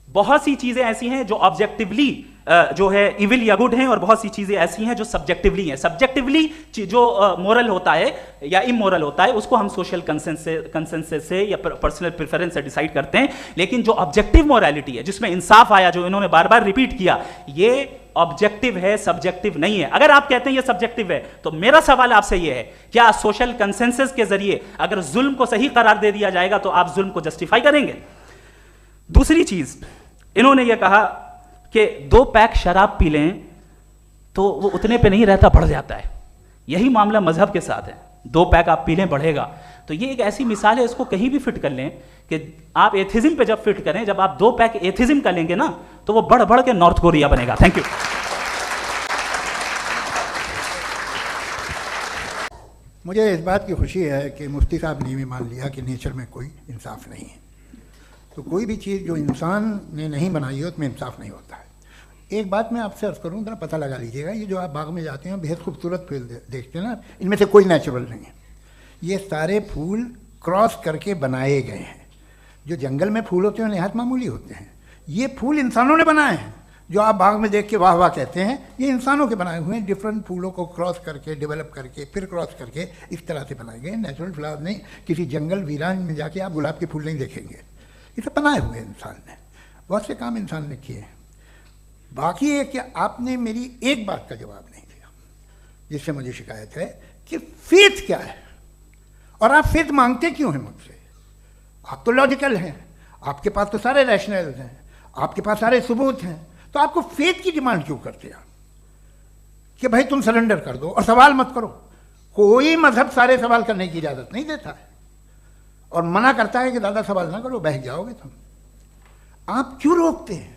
बहुत सी चीजें ऐसी हैं जो ऑब्जेक्टिवली जो है इविल या गुड हैं, और बहुत सी चीजें ऐसी हैं जो सब्जेक्टिवली हैं। सब्जेक्टिवली जो मोरल होता है या इमोरल होता है उसको हम सोशल कंसेंसस से या पर्सनल प्रेफरेंस से डिसाइड करते हैं। लेकिन जो ऑब्जेक्टिव मोरालिटी है, जिसमें इंसाफ आया, जो इन्होंने बार बार रिपीट किया, ये ऑब्जेक्टिव है, सब्जेक्टिव नहीं है। अगर आप कहते हैं ये सब्जेक्टिव है, तो मेरा सवाल आपसे ये है, क्या सोशल कंसेंसस के जरिए अगर जुल्म को सही करार दे दिया जाएगा तो आप जुल्म को जस्टिफाई करेंगे? दूसरी चीज इन्होंने ये कहा कि 2 पैक शराब पी लें तो वो उतने पे नहीं रहता, बढ़ जाता है। यही मामला मजहब के साथ है। 2 पैक आप पी लें बढ़ेगा। तो ये एक ऐसी मिसाल है, इसको कहीं भी फिट कर लें कि आप एथिज्म पे जब फिट करें, जब आप 2 पैक एथिज्म का लेंगे ना, तो वो बढ़ बढ़ के नॉर्थ कोरिया बनेगा। Thank you. मुझे इस बात की खुशी है कि मुफ्ती साहब ने भी मान लिया कि नेचर में कोई इंसाफ नहीं है। तो कोई भी चीज़ जो इंसान ने नहीं बनाई है उसमें इंसाफ नहीं होता है। एक बात मैं आपसे अर्ज़ करूँ, जरा पता लगा लीजिएगा, ये जो आप बाग में जाते हैं बेहद खूबसूरत फूल देखते हैं ना, इनमें से कोई नेचुरल नहीं है। ये सारे फूल क्रॉस करके बनाए गए हैं। जो जंगल में फूल होते हैं निहायत मामूली होते हैं। ये फूल इंसानों ने बनाए हैं। जो आप बाग में देख के वाह वाह कहते हैं, ये इंसानों के बनाए हुए हैं। डिफरेंट फूलों को क्रॉस करके, डेवलप करके, फिर क्रॉस करके इस तरह से बनाए गए। नेचुरल फ्लावर नहीं। किसी जंगल वीरान में जाके आप गुलाब के फूल नहीं देखेंगे, ये सब बनाए हुए इंसान ने। बहुत से काम इंसान ने किए हैं। बाकी है कि आपने मेरी एक बात का जवाब नहीं दिया, जिससे मुझे शिकायत है कि फेथ क्या है और आप फेथ मांगते क्यों हैं मुझसे? आप तो लॉजिकल हैं, आपके पास तो सारे रैशनल हैं, आपके पास सारे सबूत हैं, तो आपको फेथ की डिमांड क्यों करते हैं कि भाई तुम सरेंडर कर दो और सवाल मत करो? कोई मजहब सारे सवाल करने की इजाज़त नहीं देता है और मना करता है कि ज़्यादा सवाल ना करो, बह जाओगे तुम। आप क्यों रोकते हैं?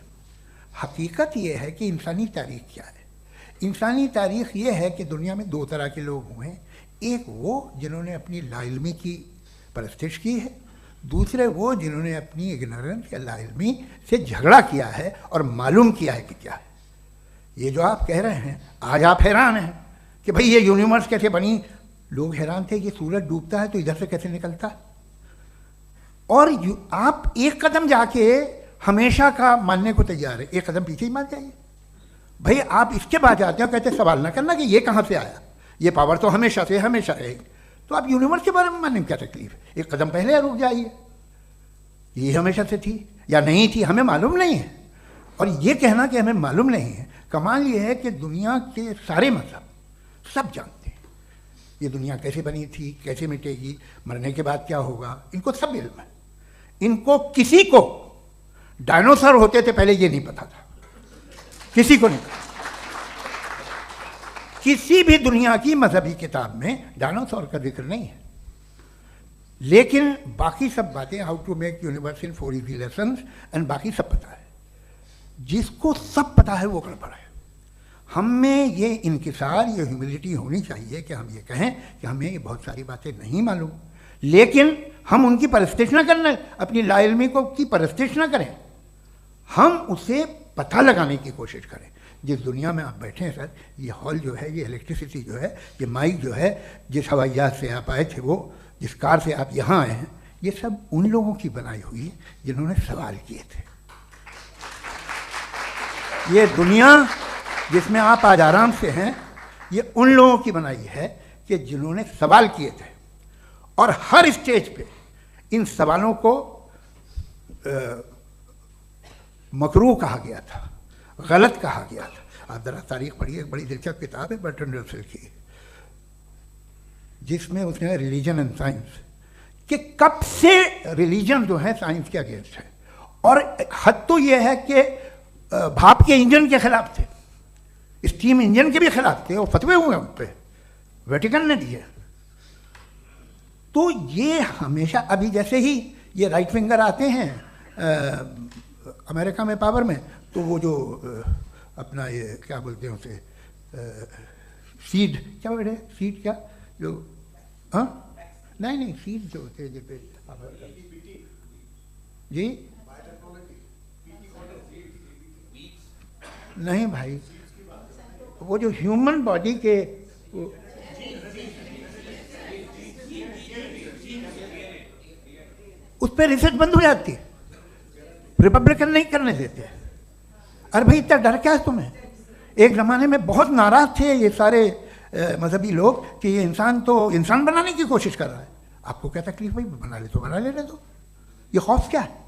हकीकत यह है कि इंसानी तारीख क्या है। इंसानी तारीख यह है कि दुनिया में 2 तरह के लोग हुए हैं। एक वो जिन्होंने अपनी लाइल्मी की परस्तिश की है, दूसरे वो जिन्होंने अपनी इग्नोरेंस या लाइल्मी से झगड़ा किया है और मालूम किया है कि क्या है। ये जो आप कह रहे हैं, आज आप हैरान हैं कि भाई ये यूनिवर्स कैसे बनी। लोग हैरान थे कि सूरज डूबता है तो इधर से कैसे निकलता है। और आप एक कदम जाके हमेशा का मानने को तैयार है, एक कदम पीछे ही मान जाइए। भाई आप इसके बाद जाते हो, कहते सवाल ना करना कि ये कहाँ से आया, ये पावर तो हमेशा से हमेशा रहेगी। तो आप यूनिवर्स के बारे में मानने में क्या तकलीफ है? एक कदम पहले रुक जाइए, ये हमेशा से थी या नहीं थी हमें मालूम नहीं है। और ये कहना कि हमें मालूम नहीं है, कमाल ये है कि दुनिया के सारे मजहब सब जानते हैं ये दुनिया कैसे बनी थी, कैसे मिटेगी, मरने के बाद क्या होगा, इनको सब इल्म है। इनको किसी को डायनासोर होते थे पहले ये नहीं पता था, किसी को नहीं पता। किसी भी दुनिया की मजहबी किताब में डायनासोर का जिक्र नहीं है। लेकिन बाकी सब बातें, how to make universe in 4 easy lessons and बाकी सब पता है। जिसको सब पता है वो गड़बड़ है। हम में ये इंकिसार, ये ह्यूमिलिटी होनी चाहिए कि हम ये कहें कि हमें ये बहुत सारी बातें नहीं मालूम, लेकिन हम उनकी परस्तिश ना करना, अपनी लाइल्मी को की परस्तिश ना करें, हम उसे पता लगाने की कोशिश करें। जिस दुनिया में आप बैठे हैं सर, ये हॉल जो है, ये इलेक्ट्रिसिटी जो है, ये माइक जो है, जिस हवाई जहाज से आप आए थे, वो जिस कार से आप यहाँ आए हैं, ये सब उन लोगों की बनाई हुई है जिन्होंने सवाल किए थे। ये दुनिया जिसमें आप आज आराम से हैं, ये उन लोगों की बनाई है कि जिन्होंने सवाल किए थे। और हर स्टेज पे इन सवालों को मकरूह कहा गया था, गलत कहा गया था। आप जरा तारीख पढ़िए, एक बड़ी दिलचस्प किताब है बर्ट्रैंड रसेल की, जिसमें उसने रिलीजन एंड साइंस कि कब से रिलीजन जो है साइंस के अगेंस्ट है। और हद तो ये है कि भाप के इंजन के खिलाफ थे, स्टीम इंजन के भी खिलाफ थे, वो फतवे हुए उन पर, वेटिकन ने दिए। तो ये हमेशा, अभी जैसे ही ये राइट फिंगर आते हैं अमेरिका में पावर में, तो वो जो अपना ये क्या बोलते हैं उसे, सीड क्या बोलते हैं, सीड क्या जो, हाँ नहीं सीड जो होते हैं जिस पे जी नहीं भाई, वो जो ह्यूमन बॉडी के उस पर रिसर्च बंद हो जाती है, रिपब्लिकन नहीं करने देते। अरे भाई इतना डर क्या है तुम्हें? एक ज़माने में बहुत नाराज थे ये सारे मजहबी लोग कि ये इंसान तो इंसान बनाने की कोशिश कर रहा है। आपको क्या तकलीफ भाई, बना ले तो बना लेने दो, ये खौफ क्या है?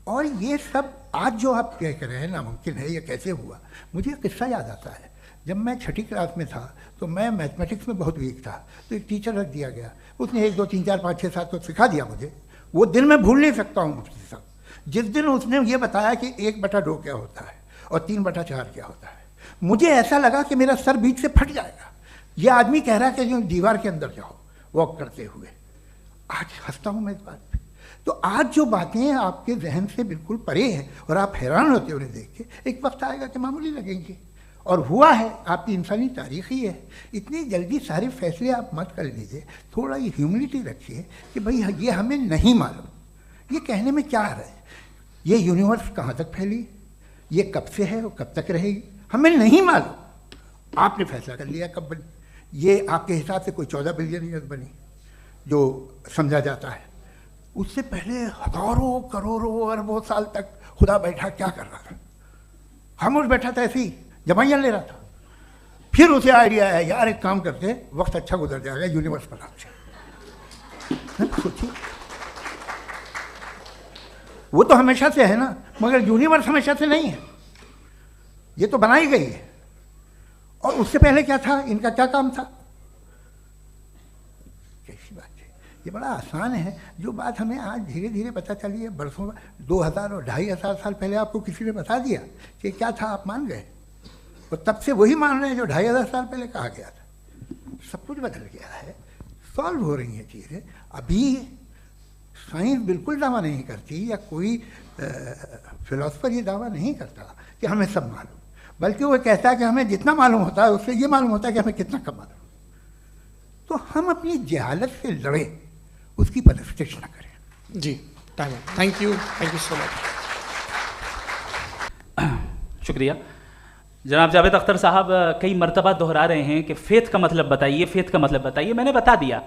और ये सब आज जो आप कह रहे हैं नामुमकिन है, ये कैसे हुआ? मुझे एक किस्सा याद आता है। जब मैं 6ठी क्लास में था तो मैं मैथमेटिक्स में बहुत वीक था, तो एक टीचर रख दिया गया, उसने 1 2 3 4 5 6 7 तो सिखा दिया मुझे। वो दिन मैं भूल नहीं सकता हूँ मुफ्ती साहब, जिस दिन उसने ये बताया कि 1/2 क्या होता है और 3/4 क्या होता है। मुझे ऐसा लगा कि मेरा सर बीच से फट जाएगा। ये आदमी कह रहा है कि जो दीवार के अंदर जाओ वॉक करते हुए। आज हंसता हूँ मैं इस बात पे। तो आज जो बातें आपके जहन से बिल्कुल परे हैं और आप हैरान होते हो उन्हें देख के, एक वक्त आएगा कि मामूली लगेंगे। और हुआ है, आपकी इंसानी तारीख ही है। इतनी जल्दी सारे फैसले आप मत कर लीजिए, थोड़ा ये ह्यूमिलिटी रखिए कि भाई ये हमें नहीं मालूम। ये कहने में क्या आ रहा है? ये यूनिवर्स कहाँ तक फैली, ये कब से है और कब तक रहेगी, हमें नहीं मालूम। आपने फैसला कर लिया कब बनी। ये आपके हिसाब से कोई 14 बिलियन ईयर्स बनी जो समझा जाता है। उससे पहले हजारों करोड़ों अरबों साल तक खुदा बैठा क्या कर रहा था? खामोश बैठा था, ऐसे ही जमाइयाँ ले रहा था। फिर उसे आइडिया है, यार एक काम करते, वक्त अच्छा गुजर जाएगा, यूनिवर्स बना से। सोचिए, वो तो हमेशा से है ना, मगर यूनिवर्स हमेशा से नहीं है, ये तो बनाई गई है। और उससे पहले क्या था, इनका क्या काम था? कैसी बात है, ये बड़ा आसान है। जो बात हमें आज धीरे धीरे पता चली है, बरसों 2000 और 2500 साल पहले आपको किसी ने बता दिया कि क्या था, आप मान गए, और तब से वही मान रहे हैं जो 2500 साल पहले कहा गया था। सब कुछ बदल गया है, सॉल्व हो रही हैं चीज़ें। अभी साइंस बिल्कुल दावा नहीं करती, या कोई फिलोसफर ये दावा नहीं करता कि हमें सब मालूम, बल्कि वो कहता है कि हमें जितना मालूम होता है उससे ये मालूम होता है कि हमें कितना कम मालूम। तो हम अपनी जहालत से लड़ें उसकी परस्टिश ना करें। जी, time. Thank you so much. शुक्रिया। जनाब जावेद अख्तर साहब कई मर्तबा दोहरा रहे हैं कि फेथ का मतलब बताइए, फेथ का मतलब बताइए। मैंने बता दिया,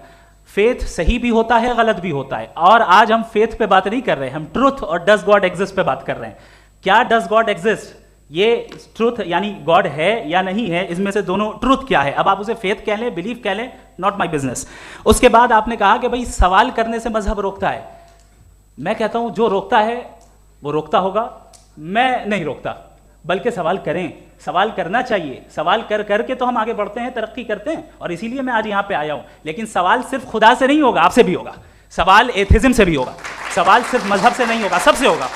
फेथ सही भी होता है, गलत भी होता है। और आज हम फेथ पे बात नहीं कर रहे हैं, हम ट्रुथ और डज गॉड एग्जिस्ट पे बात कर रहे हैं। क्या डज गॉड एग्जिस्ट, ये ट्रुथ यानी गॉड है या नहीं है, इसमें से दोनों ट्रुथ क्या है। अब आप उसे फेथ कह लें, बिलीफ कह लें, नॉट माई बिजनेस। उसके बाद आपने कहा कि भाई सवाल करने से मजहब रोकता है। मैं कहता हूं जो रोकता है वो रोकता होगा, मैं नहीं रोकता, बल्कि सवाल करें, सवाल करना चाहिए। सवाल कर करके तो हम आगे बढ़ते हैं, तरक्की करते हैं, और इसीलिए मैं आज यहां पे आया हूं। लेकिन सवाल सिर्फ खुदा से नहीं होगा, आपसे भी होगा। सवाल एथिज्म से भी होगा, सवाल सिर्फ मजहब से नहीं होगा, सबसे होगा।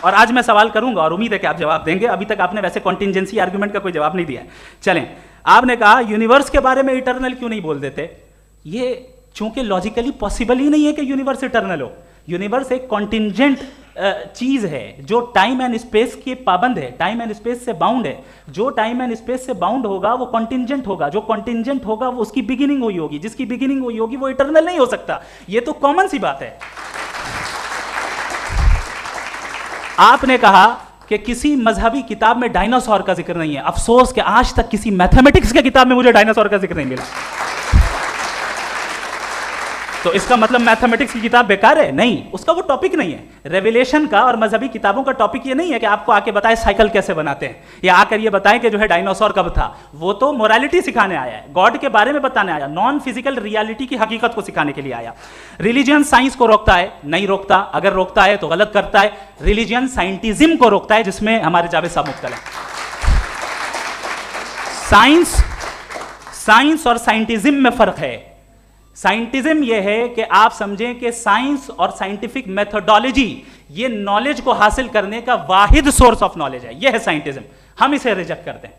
और आज मैं सवाल करूंगा और उम्मीद है कि आप जवाब देंगे। अभी तक आपने वैसे कॉन्टिंजेंसी आर्गुमेंट का कोई जवाब नहीं दिया है। चलें, आपने कहा यूनिवर्स के बारे में इटर्नल क्यों नहीं बोल देते। ये चूंकि लॉजिकली पॉसिबल ही नहीं है कि यूनिवर्स इटर्नल हो। यूनिवर्स एक कॉन्टिंजेंट चीज है जो टाइम एंड स्पेस के पाबंद है, टाइम एंड स्पेस से बाउंड है। जो टाइम एंड स्पेस से बाउंड होगा वो कॉन्टिंजेंट होगा, जो कॉन्टिंजेंट होगा वो उसकी बिगिनिंग हुई होगी, जिसकी बिगिनिंग हुई होगी वो इटर्नल नहीं हो सकता। ये तो कॉमन सी बात है। आपने कहा कि किसी मजहबी किताब में डायनासोर का जिक्र नहीं है। अफसोस कि आज तक किसी मैथमेटिक्स के किताब में मुझे डायनासोर का जिक्र नहीं मिला। तो इसका मतलब मैथमेटिक्स की किताब बेकार है? नहीं, उसका वो टॉपिक नहीं है। रेवलेशन का और मजहबी किताबों का टॉपिक ये नहीं है कि आपको आके बताए साइकिल कैसे बनाते हैं, या आकर ये बताएं कि जो है डायनासोर कब था। वो तो मोरालिटी सिखाने आया है, गॉड के बारे में बताने आया, नॉन फिजिकल रियलिटी की हकीकत को सिखाने के लिए आया। रिलीजियन साइंस को रोकता है? नहीं रोकता। अगर रोकता है तो गलत करता है। रिलीजियन साइंटिज्म को रोकता है, जिसमें हमारे जावेद साहब मुब्तला हैं। साइंस और साइंटिज्म में फर्क है। साइंटिज्म यह है कि आप समझें कि साइंस और साइंटिफिक मेथोडोलॉजी ये नॉलेज को हासिल करने का वाहिद सोर्स ऑफ नॉलेज है। यह है साइंटिज्म। हम इसे रिजेक्ट करते हैं।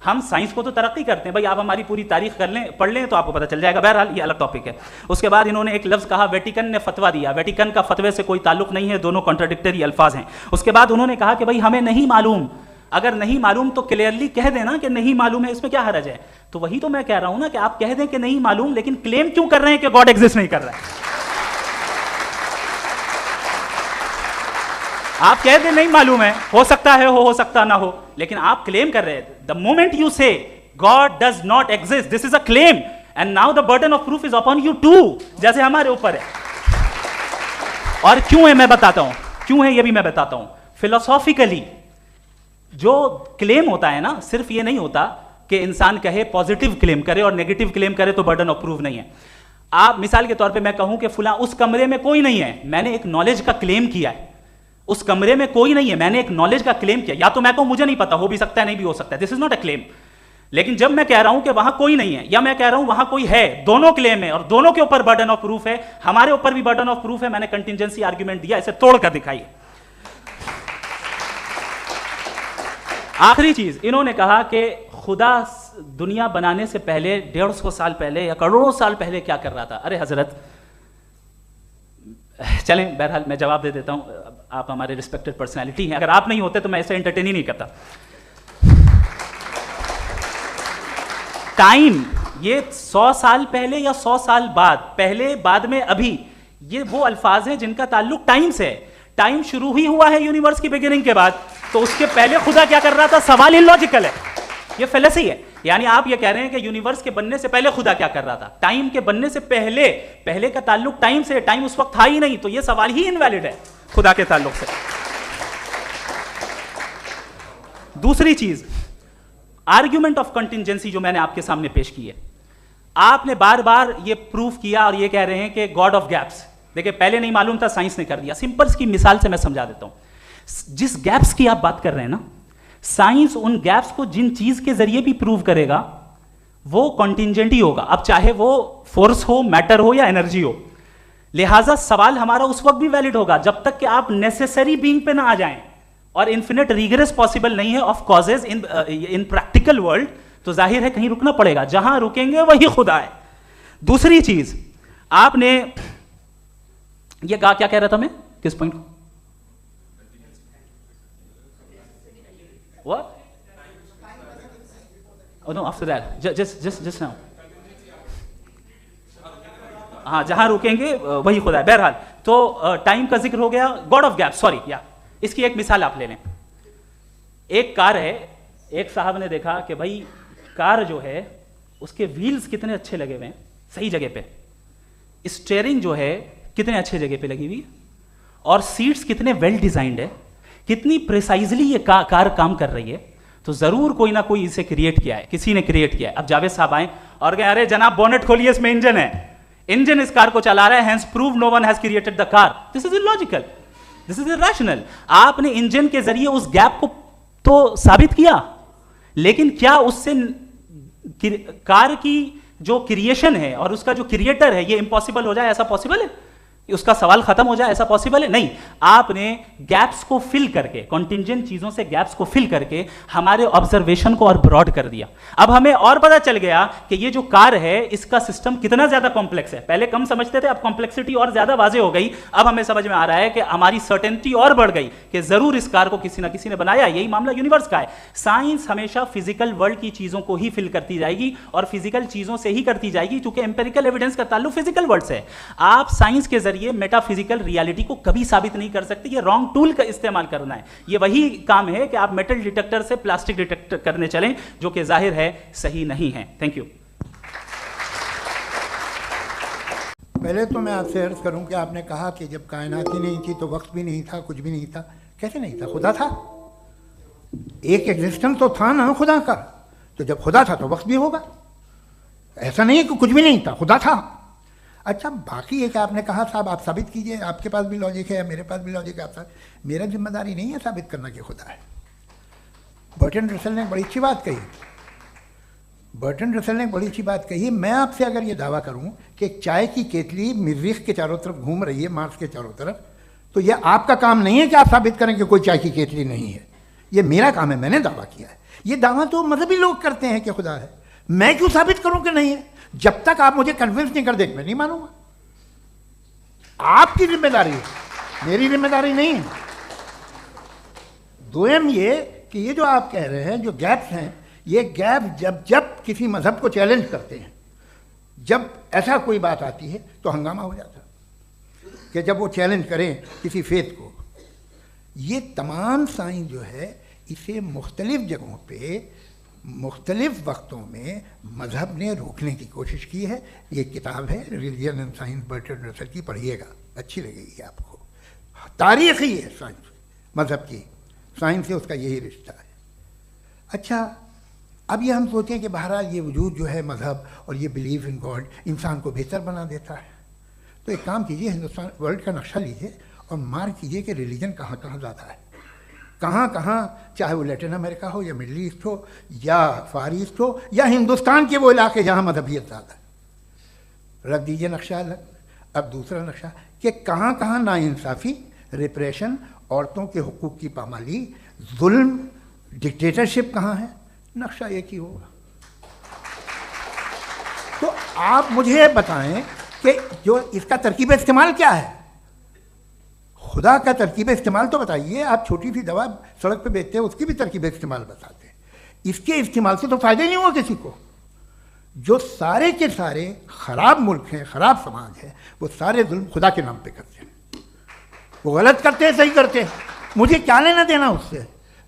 हम साइंस को तो तरक्की करते हैं। भाई आप हमारी पूरी तारीख कर लें, पढ़ लें तो आपको पता चल जाएगा। बहरहाल ये अलग टॉपिक है। उसके बाद इन्होंने एक लफ्ज़ कहा, वेटिकन ने फतवा दिया। वेटिकन का फतवे से कोई ताल्लुक नहीं है, दोनों कॉन्ट्राडिक्टरी अल्फाज हैं। उसके बाद उन्होंने कहा कि भाई हमें नहीं मालूम। अगर नहीं मालूम तो क्लियरली कह देना कि नहीं मालूम है, इसमें क्या हरज है। तो वही तो मैं कह रहा हूं ना कि आप कह दें कि नहीं मालूम, लेकिन क्लेम क्यों कर रहे हैं कि गॉड एग्जिस्ट नहीं कर रहा है। आप कह दें नहीं मालूम है, हो सकता है हो सकता ना हो, लेकिन आप क्लेम कर रहे हैं। The moment you say God does not exist, this is a claim, and now the burden of proof is upon you too, जैसे हमारे ऊपर है। और क्यों है मैं बताता हूं, क्यों है ये भी मैं बताता हूं। फिलोसॉफिकली जो क्लेम होता है ना, सिर्फ ये नहीं होता कि इंसान कहे पॉजिटिव क्लेम करे और नेगेटिव क्लेम करे तो बर्डन ऑफ प्रूफ नहीं है। आप मिसाल के तौर पे मैं कहूं कि फुला उस कमरे में कोई नहीं है, मैंने एक नॉलेज का क्लेम किया है। उस कमरे में कोई नहीं है, मैंने एक नॉलेज का क्लेम किया। या तो मैं कहूं मुझे नहीं पता, हो भी सकता है नहीं भी हो सकता है, this is not a claim. लेकिन जब मैं कह रहा हूं कि वहां कोई नहीं है या मैं कह रहा हूं वहां कोई है, दोनों क्लेम है और दोनों के ऊपर बर्डन ऑफ प्रूफ है। हमारे ऊपर भी बर्डन ऑफ प्रूफ है। मैंने कंटिजेंसी आर्ग्यूमेंट दिया, इसे तोड़कर दिखाइए। आखिरी चीज, इन्होंने कहा कि खुदा दुनिया बनाने से पहले 150 साल पहले या करोड़ों साल पहले क्या कर रहा था। अरे हजरत, चलें बहरहाल मैं जवाब दे देता हूं। आप हमारे रिस्पेक्टेड पर्सनैलिटी हैं, अगर आप नहीं होते तो मैं ऐसे एंटरटेन ही नहीं करता। टाइम, ये 100 साल पहले या 100 साल बाद, पहले बाद में अभी, ये वो अल्फाज हैं जिनका ताल्लुक टाइम से है। टाइम शुरू ही हुआ है यूनिवर्स की बिगिनिंग के बाद, तो उसके पहले खुदा क्या कर रहा था? सवाल इलॉजिकल है, ये फेलेसी है। यानी आप ये कह रहे हैं कि यूनिवर्स के बनने से पहले खुदा क्या कर रहा था? टाइम के बनने से पहले, पहले का ताल्लुक टाइम से, टाइम उस वक्त था ही नहीं, तो ये सवाल ही इनवैलिड है खुदा के ताल्लुक से। दूसरी चीज, आर्ग्यूमेंट ऑफ कंटिजेंसी जो मैंने आपके सामने पेश की है, आपने बार बार ये प्रूफ किया और ये कह रहे हैं कि गॉड ऑफ गैप्स। देखिए पहले नहीं मालूम था, साइंस ने कर दिया। सिंपल की मिसाल से मैं समझा देता हूं। जिस गैप्स की आप बात कर रहे हैं ना, साइंस उन गैप्स को जिन चीज के जरिए भी प्रूव करेगा वो कॉन्टिजेंट ही होगा। अब चाहे वो फोर्स हो, मैटर हो या एनर्जी हो। लिहाजा सवाल हमारा उस वक्त भी वैलिड होगा जब तक कि आप नेसेसरी बीइंग पे ना आ जाएं। और इन्फिनिट रिग्रेस पॉसिबल नहीं है of causes in practical world, तो जाहिर है कहीं रुकना पड़ेगा। जहां रुकेंगे वही खुदा है। दूसरी चीज, आपने ये कहा, क्या कह रहा था मैं, किस पॉइंट को? What? Oh no, after that. Just now. हाँ, जहां रुकेंगे वही खुदा है। बहरहाल, तो टाइम का जिक्र हो गया, गॉड ऑफ गैप, सॉरी या इसकी एक मिसाल आप ले लें। एक कार है, एक साहब ने देखा कि भाई कार जो है उसके व्हील्स कितने अच्छे लगे हुए हैं सही जगह पे, स्टीयरिंग जो है कितने अच्छे जगह पे लगी हुई है, और सीट्स कितने वेल डिजाइंड है, कितनी प्रिसाइजली ये कार काम कर रही है, तो जरूर कोई ना कोई इसे क्रिएट किया है, किसी ने क्रिएट किया है। अब जावेद साहब आए और कहे अरे जनाब बोनेट खोलिए, इसमें इंजन है, इंजन इस कार को चला रहा है, hence prove no one has created the car. This is illogical, this is irrational. आपने इंजन के जरिए उस गैप को तो साबित किया, लेकिन क्या उससे कार की जो क्रिएशन है और उसका जो क्रिएटर है ये इंपॉसिबल हो जाए? ऐसा पॉसिबल है? उसका सवाल खत्म हो जाए, ऐसा पॉसिबल है? नहीं। आपने गैप्स को फिल करके, कॉन्टिंजेंट चीजों से गैप्स को फिल करके हमारे ऑब्जर्वेशन को और ब्रॉड कर दिया। अब हमें और पता चल गया कि ये जो कार है इसका सिस्टम कितना ज्यादा कॉम्प्लेक्स है। पहले कम समझते थे, अब कॉम्प्लेक्सिटी और ज्यादा वाजे हो गई। अब हमें समझ में आ रहा है कि हमारी सर्टेनिटी और बढ़ गई कि जरूर इस कार को किसी ना किसी ने बनाया। यही मामला यूनिवर्स का है। साइंस हमेशा फिजिकल वर्ल्ड की चीजों को ही फिल करती जाएगी और फिजिकल चीजों से ही करती जाएगी, क्योंकि एम्पेरिकल एविडेंस का ताल्लुक फिजिकल वर्ल्ड से है। आप साइंस के जरिए मेटाफिजिकल रियलिटी को कभी साबित नहीं कर सकते। ये रॉन्ग टूल का इस्तेमाल करना है। ये वही काम है कि आप मेटल डिटेक्टर से प्लास्टिक डिटेक्टर करने चलें, जो कि जाहिर है सही नहीं है। Thank you. पहले तो मैं आपसे अर्ज करूं कि आपने कहा कि जब कायनात ही नहीं थी तो वक्त भी नहीं था, कुछ भी नहीं था। कैसे नहीं था? खुदा था, एक एग्जिस्टेंस तो था ना खुदा का। तो जब खुदा था तो वक्त भी होगा। ऐसा नहीं है कि कुछ भी नहीं था, खुदा था। अच्छा, बाकी एक आपने कहा साहब आप साबित कीजिए, आपके पास भी लॉजिक है, मेरे पास भी लॉजिक है। आप मेरा जिम्मेदारी नहीं है साबित करना कि खुदा है। बर्टन रसल ने बड़ी अच्छी बात कही। बर्टन रसल ने बड़ी अच्छी बात कही। मैं आपसे अगर ये दावा करूं कि चाय की केतली मरीख के चारों तरफ घूम रही है, मार्स के चारों तरफ, तो ये आपका काम नहीं है कि आप साबित करें कि कोई चाय की केतली नहीं है। ये मेरा काम है, मैंने दावा किया है। ये दावा तो मजहबी लोग करते हैं कि खुदा है। मैं क्यों साबित करूं कि नहीं है? जब तक आप मुझे कन्विंस नहीं कर देंगे मैं नहीं मानूंगा। आपकी जिम्मेदारी है, मेरी जिम्मेदारी नहीं है। दोयम ये कि ये जो आप कह रहे हैं, जो गैप्स हैं, ये गैप जब किसी मजहब को चैलेंज करते हैं, जब ऐसा कोई बात आती है तो हंगामा हो जाता है कि जब वो चैलेंज करें किसी फेथ को। ये तमाम साइंस जो है इसे मुख्तलिफ जगहों पे मुख्तलिफ वक्तों में मजहब ने रोकने की कोशिश की है। ये किताब है religion and science, Burton Russell की, पढ़िएगा, अच्छी लगेगी आपको। तारीख ही है साइंस, मजहब की साइंस से उसका यही रिश्ता है। अच्छा, अब ये हम सोचें कि बहरहाल ये वजूद जो है मजहब और ये बिलीव इन गॉड इंसान को बेहतर बना देता है, तो एक काम कीजिए, हिंदुस्तान वर्ल्ड का नक्शा लीजिए और मार्क कीजिए कि रिलीजन कहाँ कहाँ ज़्यादा है, कहाँ कहाँ, चाहे वो लैटिन अमेरिका हो या मिडल ईस्ट हो या फार ईस्ट हो या हिंदुस्तान के वो इलाके जहाँ मजहबियत ज़्यादा है। रख दीजिए नक्शा अलग। अब दूसरा नक्शा कि कहाँ कहाँ नाइंसाफ़ी, रिप्रेशन, औरतों के हुकूक की पामाली, जुल्म, डिक्टेटरशिप कहाँ है, नक्शा एक ही होगा। तो आप मुझे बताएं कि जो इसका तरकीब इस्तेमाल क्या है, खुदा का तरकीब इस्तेमाल तो बताइए। आप छोटी सी दवा सड़क पे बेचते हैं, उसकी भी तरकीब इस्तेमाल बताते हैं। इसके इस्तेमाल से तो फ़ायदा ही नहीं हुआ किसी को। जो सारे के सारे ख़राब मुल्क हैं, ख़राब समाज है, वो सारे जुल्म खुदा के नाम पे करते हैं। वो गलत करते हैं, सही करते हैं, मुझे क्या लेना देना उससे।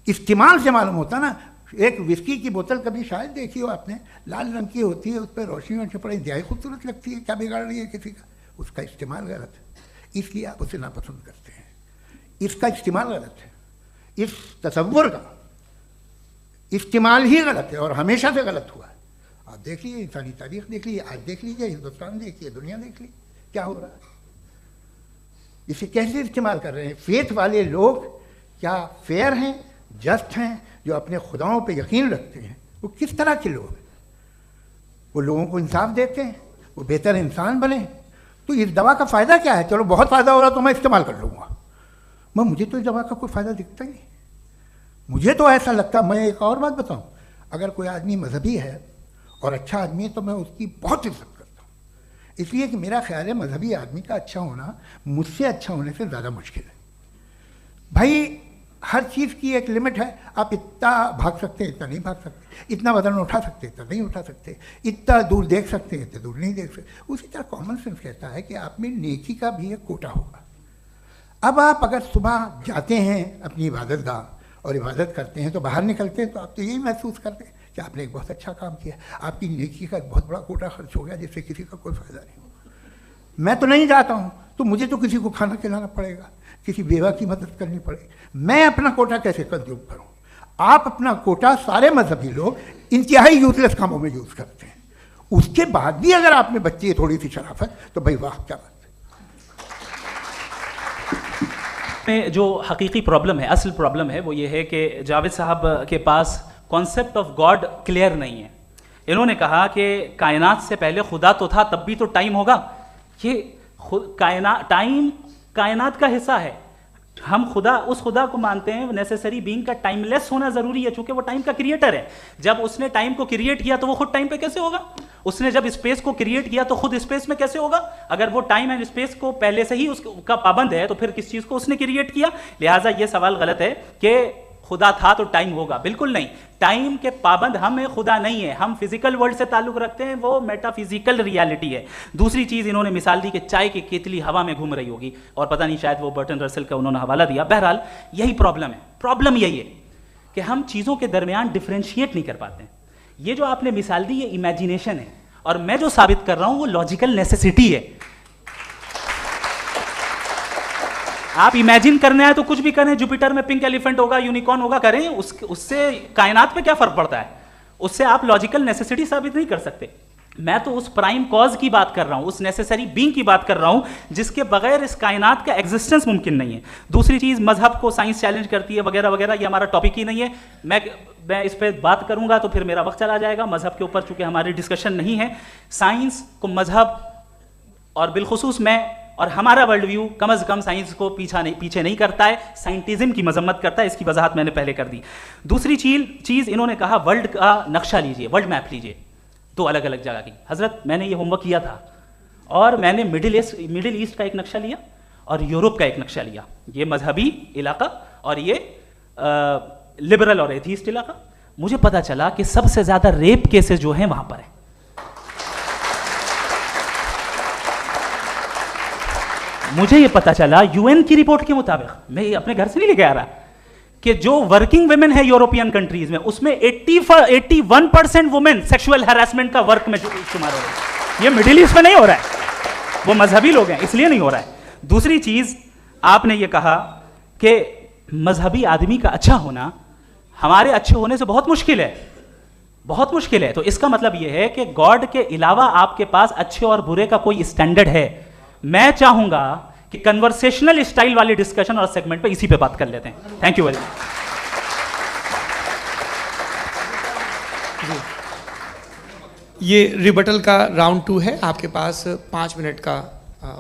इस्तेमाल से मालूम होता ना। एक विस्की की बोतल कभी शायद देखी हो आपने, लाल रंग की होती है, उस पर रोशनी और छपड़े इंतहाई खूबसूरत लगती है, क्या बिगाड़ रही है किसी का? उसका इस्तेमाल गलत है, इसलिए आप उसे नापसंद करते हैं। इसका इस्तेमाल गलत है, इस तसव्वुर का इस्तेमाल ही गलत है और हमेशा से गलत हुआ है। आप देख लीजिए, इंसानी तारीख देख लीजिए, आज देख लीजिए, हिंदुस्तान देखिए, दुनिया देख लीजिए, क्या हो रहा है। इसे कैसे इस्तेमाल कर रहे हैं फेथ वाले लोग? क्या फेयर हैं, जस्ट हैं, जो अपने खुदाओं पे यकीन रखते हैं? वो किस तरह के लोग हैं? वो लोगों को इंसाफ देते हैं, वो बेहतर इंसान बने। तो इस दवा का फ़ायदा क्या है? चलो बहुत फ़ायदा हो रहा तो मैं इस्तेमाल कर लूँगा। मुझे तो इस दवा का कोई फ़ायदा दिखता ही नहीं। मुझे तो ऐसा लगता, मैं एक और बात बताऊं, अगर कोई आदमी मजहबी है और अच्छा आदमी है तो मैं उसकी बहुत इज्जत करता हूँ, इसलिए कि मेरा ख्याल है मजहबी आदमी का अच्छा होना मुझसे अच्छा होने से ज़्यादा मुश्किल है। भाई हर चीज़ की एक लिमिट है। आप इतना भाग सकते हैं, इतना नहीं भाग सकते, इतना वजन उठा सकते, इतना नहीं उठा सकते, इतना दूर देख सकते हैं, इतना दूर नहीं देख सकते। उसी तरह कॉमन सेंस कहता है कि आप में नेकी का भी एक कोटा होगा। अब आप अगर सुबह जाते हैं अपनी इबादत गाह और इबादत करते हैं, तो बाहर निकलते हैं तो आप तो यही महसूस करते हैं कि आपने एक बहुत अच्छा काम किया, आपकी नेकी का एक बहुत बड़ा कोटा खर्च हो गया जिससे किसी का कोई फ़ायदा नहीं हो। मैं तो नहीं जाता हूँ, तो मुझे तो किसी को खाना खिलाना पड़ेगा, किसी बेवा की मदद करनी पड़ेगी। मैं अपना कोटा कैसे कंज्यूम करूँ? आप अपना कोटा, सारे मजहबी लोग इंतहाई यूजलेस कामों में यूज़ करते हैं। उसके बाद भी अगर आप में बच्ची है थोड़ी सी शराफत, तो भाई वाह क्या बात में जो हकीकी प्रॉब्लम है, असल प्रॉब्लम है, वो ये है कि जावेद साहब के पास कॉन्सेप्ट ऑफ गॉड क्लियर नहीं है। इन्होंने कहा कि कायनात से पहले खुदा तो था, तब भी तो टाइम होगा। ये टाइम कायनात का हिस्सा है। हम उस खुदा को मानते हैं, नेसेसरी बीइंग का टाइमलेस होना जरूरी है, चूंकि वो टाइम का क्रिएटर है। जब उसने टाइम को क्रिएट किया तो वो खुद टाइम पे कैसे होगा? उसने जब स्पेस को क्रिएट किया तो खुद स्पेस में कैसे होगा? अगर वो टाइम एंड स्पेस को पहले से ही उसका पाबंद है, तो फिर किस चीज को उसने क्रिएट किया? लिहाजा ये सवाल गलत है कि खुदा था तो टाइम होगा। बिल्कुल नहीं, टाइम के पाबंद हम हैं, खुदा नहीं है। हम फिजिकल वर्ल्ड से ताल्लुक रखते हैं, वो मेटाफिजिकल रियलिटी है। दूसरी चीज इन्होंने मिसाल दी कि चाय की केतली हवा में घूम रही होगी, और पता नहीं शायद वो बर्टन रसल का उन्होंने हवाला दिया। बहरहाल यही प्रॉब्लम है। प्रॉब्लम यही है कि हम चीजों के दरमियान डिफरेंशिएट नहीं कर पाते हैं। ये जो आपने मिसाल दी ये इमेजिनेशन है, और मैं जो साबित कर रहा हूं वो लॉजिकल नेसेसिटी है। आप इमेजिन करने आए तो कुछ भी करें, जुपिटर में पिंक एलिफेंट होगा, यूनिकॉर्न होगा, करें, उससे कायनात पे क्या फर्क पड़ता है? उससे आप लॉजिकल नेसेसिटी साबित नहीं कर सकते। मैं तो उस प्राइम कॉज की बात कर रहा हूं, उस नेसेसरी बीइंग की बात कर रहा हूं, जिसके बगैर इस कायनात का एग्जिस्टेंस मुमकिन नहीं है। दूसरी चीज, मजहब को साइंस चैलेंज करती है वगैरह वगैरह, ये हमारा टॉपिक ही नहीं है। मैं इस पर बात करूंगा तो फिर मेरा वक्त चला जाएगा। मजहब के ऊपर चूंकि हमारी डिस्कशन नहीं है, साइंस को मजहब और बिलखुसूस मैं और हमारा वर्ल्ड व्यू कम से कम साइंस को पीछे नहीं करता है, साइंटिज्म की मजम्मत करता है। इसकी वजाहत मैंने पहले कर दी। दूसरी चीज इन्होंने कहा वर्ल्ड का नक्शा लीजिए, वर्ल्ड मैप लीजिए, दो अलग अलग जगह की। हजरत मैंने ये होमवर्क किया था, और मैंने मिडिल ईस्ट का एक नक्शा लिया और यूरोप का एक नक्शा लिया, ये मजहबी इलाका और ये लिबरल और एथीस्ट इलाका। मुझे पता चला कि सबसे ज्यादा रेप केसेस जो हैं वहां पर है। मुझे ये पता चला यूएन की रिपोर्ट के मुताबिक, मैं अपने घर से नहीं लेके आ रहा, कि जो वर्किंग वुमेन है यूरोपियन कंट्रीज में, उसमें 81% वुमेन सेक्सुअल हैरेसमेंट का वर्क में शुमार हो रही है। ये मिडिल ईस्ट में नहीं हो रहा है, वो मजहबी लोग हैं इसलिए नहीं हो रहा है। दूसरी चीज, आपने ये कहा कि मजहबी आदमी का अच्छा होना हमारे अच्छे होने से बहुत मुश्किल है, बहुत मुश्किल है। तो इसका मतलब यह है कि गॉड के अलावा आपके पास अच्छे और बुरे का कोई स्टैंडर्ड है। मैं चाहूंगा कि कन्वर्सेशनल स्टाइल वाली डिस्कशन और सेगमेंट पे इसी पे बात कर लेते हैं। Thank you very much. ये रिबटल का राउंड 2 है, आपके पास 5 मिनट का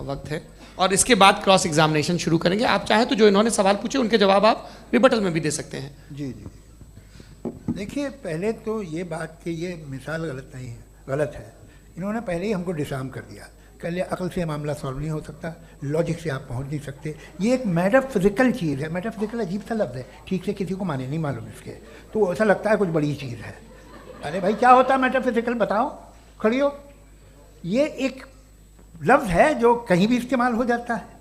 वक्त है, और इसके बाद क्रॉस एग्जामिनेशन शुरू करेंगे। आप चाहें तो जो इन्होंने सवाल पूछे उनके जवाब आप रिबटल में भी दे सकते हैं। जी जी, देखिए पहले तो ये बात कि ये मिसाल गलत नहीं है, गलत है। इन्होंने पहले ही हमको डिसार्म कर दिया, कह लिया अकल से मामला सॉल्व नहीं हो सकता, लॉजिक से आप पहुंच नहीं सकते, ये एक मेटाफिजिकल चीज़ है। मेटाफिजिकल अजीब सा लफ्ज़ है, ठीक से किसी को माने नहीं मालूम इसके, तो ऐसा लगता है कुछ बड़ी चीज़ है। अरे भाई क्या होता है मेटाफिजिकल, बताओ, खड़ी हो। ये एक लफ्ज़ है जो कहीं भी इस्तेमाल हो जाता है।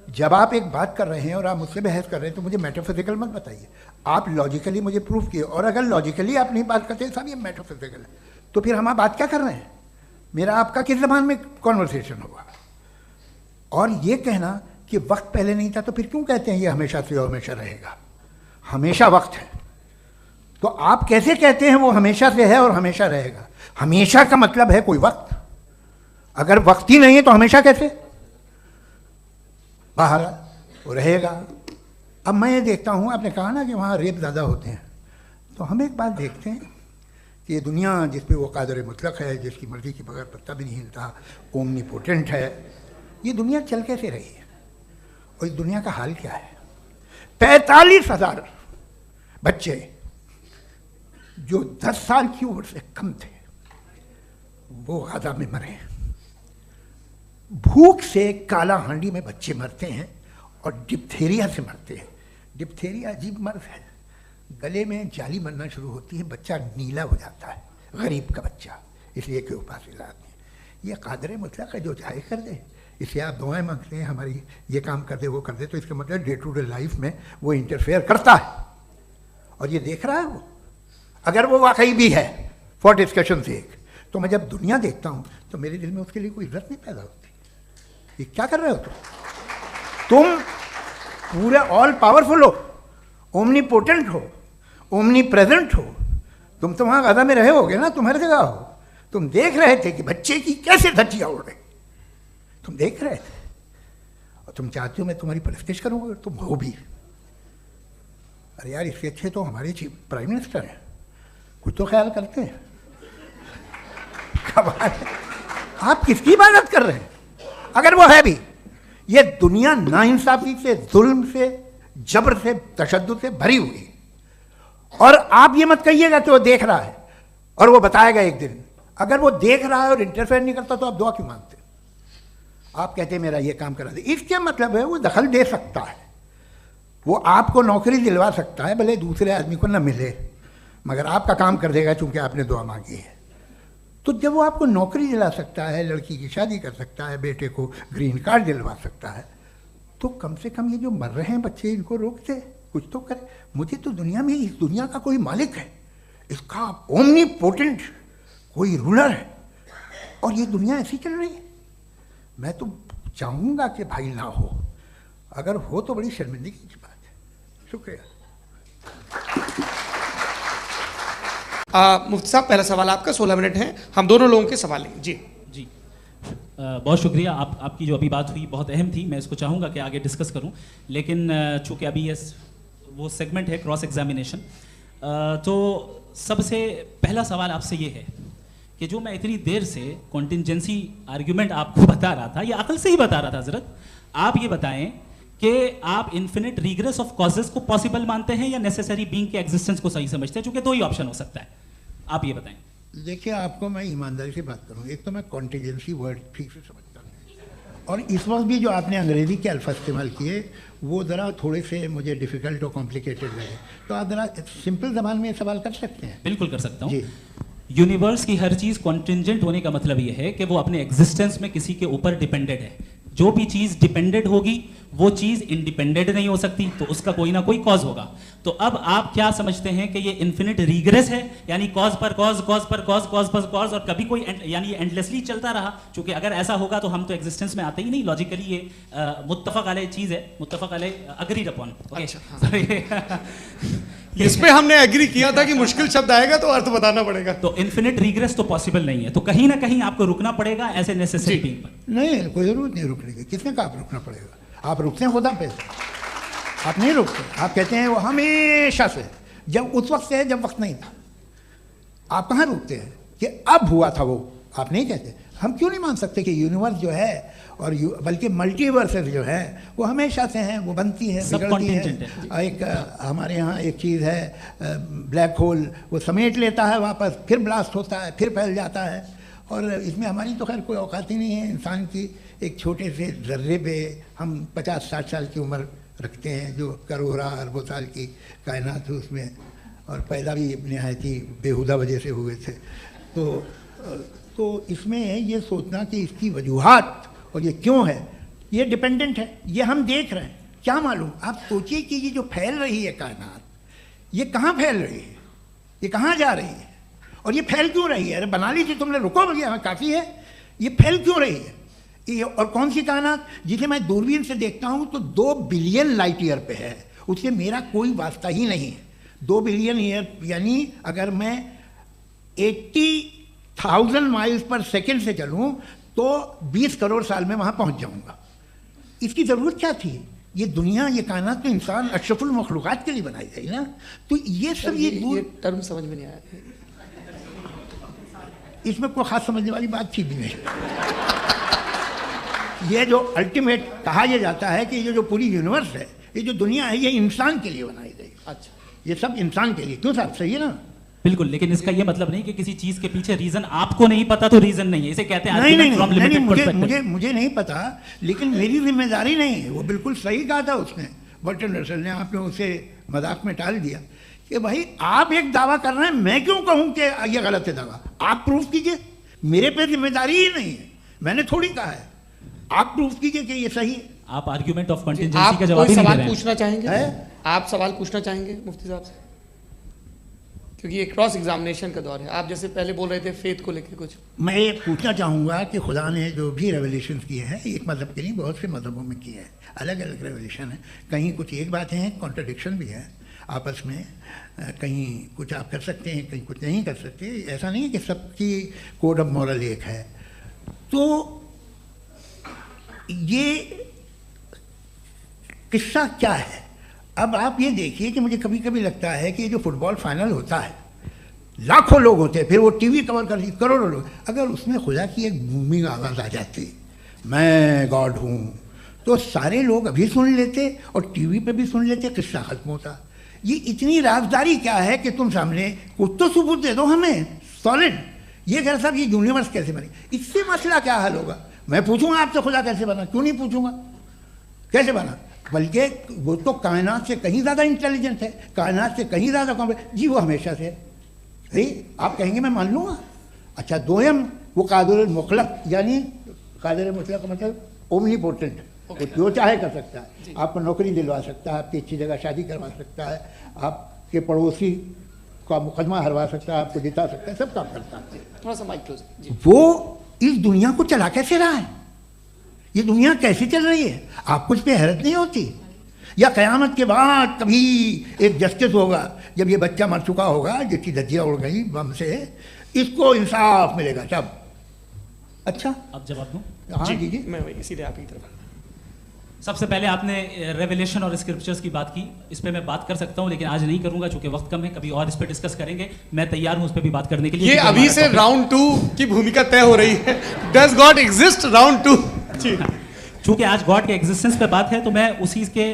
जब आप एक बात कर रहे हैं और आप मुझसे बहस कर रहे हैं तो मुझे मेटाफिजिकल मत बताइए, आप लॉजिकली मुझे प्रूव किए। और अगर लॉजिकली आप नहीं बात करते साहब ये मेटाफिजिकल है, तो फिर हम बात क्या कर रहे हैं? मेरा आपका किस ज़बान में कॉन्वर्सेशन होगा? और ये कहना कि वक्त पहले नहीं था, तो फिर क्यों कहते हैं ये हमेशा से और हमेशा रहेगा? हमेशा वक्त है, तो आप कैसे कहते हैं वो हमेशा से है और हमेशा रहेगा? हमेशा का मतलब है कोई वक्त, अगर वक्त ही नहीं है तो हमेशा कैसे? बाहर वो रहेगा। अब मैं ये देखता हूँ, आपने कहा ना कि वहाँ रेप ज़्यादा होते हैं, तो हम एक बात देखते हैं कि ये दुनिया जिस पे वो कादर मुतलक है, जिसकी मर्ज़ी के बगैर पत्ता भी नहीं हिलता, ओमनीपोटेंट है, ये दुनिया चल कैसे रही है? और इस दुनिया का हाल क्या है? 45,000 बच्चे जो 10 साल की उम्र से कम थे वो गाजा में मरे। भूख से काला हांडी में बच्चे मरते हैं और डिप्थीरिया से मरते हैं। डिप्थेरिया अजीब मर्ज है, गले में जाली बनना शुरू होती है, बच्चा नीला हो जाता है, गरीब का बच्चा, इसलिए कि उपास इलाज नहीं। ये कादर मुतलक है, जो चाहे कर दे। इसलिए आप दुआएं मांगते हैं हमारी, ये काम कर दे वो कर दे, तो इसका मतलब डे टू डे लाइफ में वो इंटरफेयर करता है और ये देख रहा है वो। अगर वो वाकई भी है फॉर डिस्कशन से एक, तो मैं जब दुनिया देखता हूँ तो मेरे दिल में उसके लिए कोई इज्जत नहीं पैदा होती। ये क्या कर रहे हो तुम पूरे ऑल पावरफुल हो, ओमनीपोटेंट हो, ओमनी प्रेजेंट हो। तुम तो वहाँ गज़ा में रहे होगे ना, तुम हर जगह हो। तुम देख रहे थे कि बच्चे की कैसे धज्जियाँ उड़ रही, तुम देख रहे थे और तुम चाहते हो मैं तुम्हारी परस्तिश करूँगा, तुम हो भी। अरे यार, इसके अच्छे तो हमारे चीफ प्राइम मिनिस्टर हैं, कुछ तो ख्याल करते हैं। कमाल है, आप किसकी इबादत कर रहे हैं? अगर वो है भी, ये दुनिया नाइंसाफी से, जुल्म से, जबर से, तशद्दुद से भरी हुई। और आप ये मत कहिएगा कि वो देख रहा है और वो बताएगा एक दिन। अगर वो देख रहा है और इंटरफेयर नहीं करता तो आप दुआ क्यों मांगते? आप कहते हैं मेरा ये काम करा दे, इसके मतलब है वो दखल दे सकता है, वो आपको नौकरी दिलवा सकता है, भले दूसरे आदमी को न मिले, मगर आपका काम कर देगा चूंकि आपने दुआ मांगी है। तो जब वो आपको नौकरी दिला सकता है, लड़की की शादी कर सकता है, बेटे को ग्रीन कार्ड दिलवा सकता है, तो कम से कम ये जो मर रहे हैं बच्चे, इनको रोक दे, कुछ तो करे। मुझे तो दुनिया में, इस दुनिया का कोई मालिक है, इसका ओमनीपोटेंट कोई रूलर है, और ये दुनिया ऐसी चल रही है। मैं तो चाहूँगा कि भाई ना हो, अगर हो तो बड़ी शर्मिंदगी की बात है। शुक्रिया। मुफ्ती साहब, पहला सवाल आपका, 16 मिनट हैं, हम दोनों लोगों के सवाल लेंगे। जी जी, बहुत शुक्रिया। आपकी जो अभी बात हुई बहुत अहम थी, मैं इसको चाहूँगा कि आगे डिस्कस करूँ, लेकिन चूँकि अभी ये वो सेगमेंट है क्रॉस एग्जामिनेशन, तो सबसे पहला सवाल आपसे ये है कि जो मैं इतनी देर से कॉन्टिंजेंसी आर्ग्यूमेंट आपको बता रहा था, ये अकल से ही बता रहा था हजरत, आप ये बताएं कि आप इन्फिनिट रिग्रेस ऑफ कॉजेस को पॉसिबल मानते हैं या नेसेसरी बीइंग के एग्जिस्टेंस को सही समझते हैं, चूंकि दो ही ऑप्शन हो सकता है, आप ये बताएं। देखिए, आपको मैं ईमानदारी से बात करूँ, एक तो मैं कॉन्टिजेंसी वर्ड ठीक से समझता हूँ, और इस वक्त भी जो आपने अंग्रेज़ी के अल्फाज इस्तेमाल किए वो ज़रा थोड़े से मुझे डिफ़िकल्ट और कॉम्प्लिकेटेड लगे, तो आप ज़रा सिंपल ज़बान में सवाल कर सकते हैं? बिल्कुल कर सकता हूँ। जी। यूनिवर्स की हर चीज़ कॉन्टिंजेंट होने का मतलब ये है कि वो अपने एग्जिस्टेंस में किसी के ऊपर डिपेंडेड है। जो भी चीज़ डिपेंडेड होगी वो चीज़ इंडिपेंडेंट नहीं हो सकती, तो उसका कोई ना कोई कॉज होगा। तो अब आप क्या समझते हैं कि ये इन्फिनिट रिग्रेस है, यानी कॉज पर कॉज, कॉज पर कॉज, कॉज पर कॉज, और कभी कोई यानी एंडलेसली चलता रहा? क्योंकि अगर ऐसा होगा तो हम तो एग्जिस्टेंस में आते ही नहीं, लॉजिकली ये मुत्तफक अलैह चीज़ है, मुत्तफक अलैह अग्रीड अपॉन। इस पे हमने एग्री किया था कि मुश्किल शब्द आएगा तो अर्थ बताना पड़ेगा। तो इन्फिनिट रिग्रेस तो पॉसिबल नहीं है, तो कहीं ना कहीं आपको रुकना पड़ेगा ऐसे नेसेसरी बीइंग पर। नहीं, कोई ज़रूरत नहीं रुकने की। किसने कहा आप रुकना पड़ेगा? आप रुकते हैं खुदा पे, आप नहीं रुकते। आप कहते हैं वो हमेशा से, जब उस वक्त से है जब वक्त नहीं था। आप कहाँ रुकते हैं कि अब हुआ था वो? आप नहीं कहते। हम क्यों नहीं मान सकते कि यूनिवर्स जो है और बल्कि मल्टीवर्सेस जो है वो हमेशा से हैं, वो बनती है, बिगड़ती है। एक हमारे यहाँ एक चीज़ है ब्लैक होल, वो समेट लेता है वापस, फिर ब्लास्ट होता है, फिर फैल जाता है, और इसमें हमारी तो खैर कोई औकात ही नहीं है। इंसान की एक छोटे से ज़र्रे पे हम 50-60 साल की उम्र रखते हैं, जो करोड़ों अरबों साल की कायनात है उसमें, और पैदा भी नहायत ही बेहुदा वजह से हुए थे। तो इसमें ये सोचना कि इसकी वजूहात और ये क्यों है, ये डिपेंडेंट है, ये हम देख रहे हैं, क्या मालूम। आप सोचिए कि ये जो फैल रही है कायनात, ये कहाँ फैल रही है, ये कहाँ जा रही है, और ये फैल क्यों रही है? अरे बना ली थी तुमने, रुको भैया काफ़ी है। ये फैल क्यों रही है? ये और कौन सी कायनात जिसे मैं दूरबीन से देखता हूँ तो 2 बिलियन लाइट ईयर पे है, उससे मेरा कोई वास्ता ही नहीं है। 2 बिलियन ईयर यानी अगर मैं 80,000 माइल्स पर सेकेंड से चलूँ तो 20 करोड़ साल में वहाँ पहुँच जाऊँगा। इसकी ज़रूरत क्या थी? ये दुनिया, ये कायनात तो इंसान अशरफुल मखलूक़ात के लिए बनाई गई ना। तो ये सब ये टर्म समझ में नहीं आया, इसमें कोई खास समझने वाली बात थी भी नहीं। ये जो अल्टीमेट कहा यह जाता है कि ये जो पूरी यूनिवर्स है, ये जो दुनिया है, ये इंसान के लिए बनाई गई। अच्छा, ये सब इंसान के लिए। क्यों साहब, सही है ना? बिल्कुल, लेकिन इसका ये मतलब नहीं कि किसी चीज के पीछे रीजन आपको नहीं पता तो रीजन नहीं है, इसे कहते हैं नहीं, मुझे नहीं पता, लेकिन मेरी जिम्मेदारी नहीं है। वो बिल्कुल सही कहा था उसने, बर्टन रसल ने, आपने उसे मजाक में टाल दिया कि भाई आप एक दावा कर रहे हैं, मैं क्यों कहूँ कि ये गलत है दावा, आप प्रूफ कीजिए, मेरे पे जिम्मेदारी ही नहीं है, मैंने थोड़ी कहा है, आप प्रूफ कीजिए कि ये सही है। आप आर्ग्यूमेंट ऑफ कंटिजेंसी आप का जवाब कोई ही नहीं दे सवाल रहे हैं। पूछना चाहेंगे? है? आप सवाल पूछना चाहेंगे मुफ्ती साहब से? क्योंकि ये क्रॉस एग्जामिनेशन का दौर है। आप जैसे पहले बोल रहे थे फेथ को लेकर कुछ। मैं ये पूछना चाहूँगा कि खुदा ने जो भी रेवलेशन किए हैं, एक मज़हब के नहीं बहुत से मज़हबों में किए हैं, अलग अलग रेवलेशन है, कहीं कुछ एक बातें हैं, कॉन्ट्रडिक्शन भी है आपस में, कहीं कुछ आप कर सकते हैं, कहीं कुछ नहीं कर सकते, ऐसा नहीं है कि सबकी कोड ऑफ मॉरल एक है। तो ये किस्सा क्या है? अब आप ये देखिए कि मुझे कभी कभी लगता है कि ये जो फुटबॉल फाइनल होता है, लाखों लोग होते हैं, फिर वो टीवी कवर कर करोड़ों लोग, अगर उसमें खुदा की एक बूमिंग आवाज़ आ जाती, मैं गॉड हूँ, तो सारे लोग अभी सुन लेते और टीवी पे भी सुन लेते, किस्सा खत्म होता। ये इतनी राजदारी क्या है कि तुम सामने कुछ तो सबूत दे दो हमें सॉलिड, ये कह साहब ये यूनिवर्स कैसे बनी, इससे मसला क्या हल होगा? मैं पूछूंगा आपसे खुदा कैसे बना, क्यों नहीं पूछूंगा कैसे बना, बल्कि वो तो कायनात से कहीं ज़्यादा इंटेलिजेंट है, कायनात से कहीं ज़्यादा कॉम्प्लेक्स, जी वो हमेशा से है। अरे आप कहेंगे मैं मान लूँगा। अच्छा दोयम वो कादिर मुतलक, यानी कादिर मुतलक का मतलब ओमनीपोटेंट, वो जो चाहे कर सकता है, आपको नौकरी दिलवा सकता है, आपकी अच्छी जगह शादी करवा सकता है, आपके पड़ोसी का मुकदमा हरवा सकता है, आपको जिता सकता है, सब काम करता है। थोड़ा सा माइक क्लोज जी। वो इस दुनिया को चला कैसे रहा है, ये दुनिया कैसे चल रही है, आप कुछ पे हैरत नहीं होती? या क़यामत के बाद कभी एक जस्टिस होगा, जब ये बच्चा मर चुका होगा जिसकी धज्जियाँ उड़ गई बम से, इसको इंसाफ मिलेगा तब। अच्छा अब जवाब दूं? हाँ जी जी। मैं इसीलिए आप ही की तरफ। सबसे पहले आपने रेवलेशन और स्क्रिप्चर्स की बात की, इस पे मैं बात कर सकता हूं लेकिन आज नहीं करूंगा चूंकि वक्त कम है, कभी और इस पे डिस्कस करेंगे। मैं तैयार हूं उस पे भी बात करने के लिए। ये क्योंकि अभी हमारा से topic- राउंड 2 की भूमिका तय हो रही है। Does God exist round 2। जी चूंकि आज गॉड के एग्जिस्टेंस पे बात है तो मैं उसी के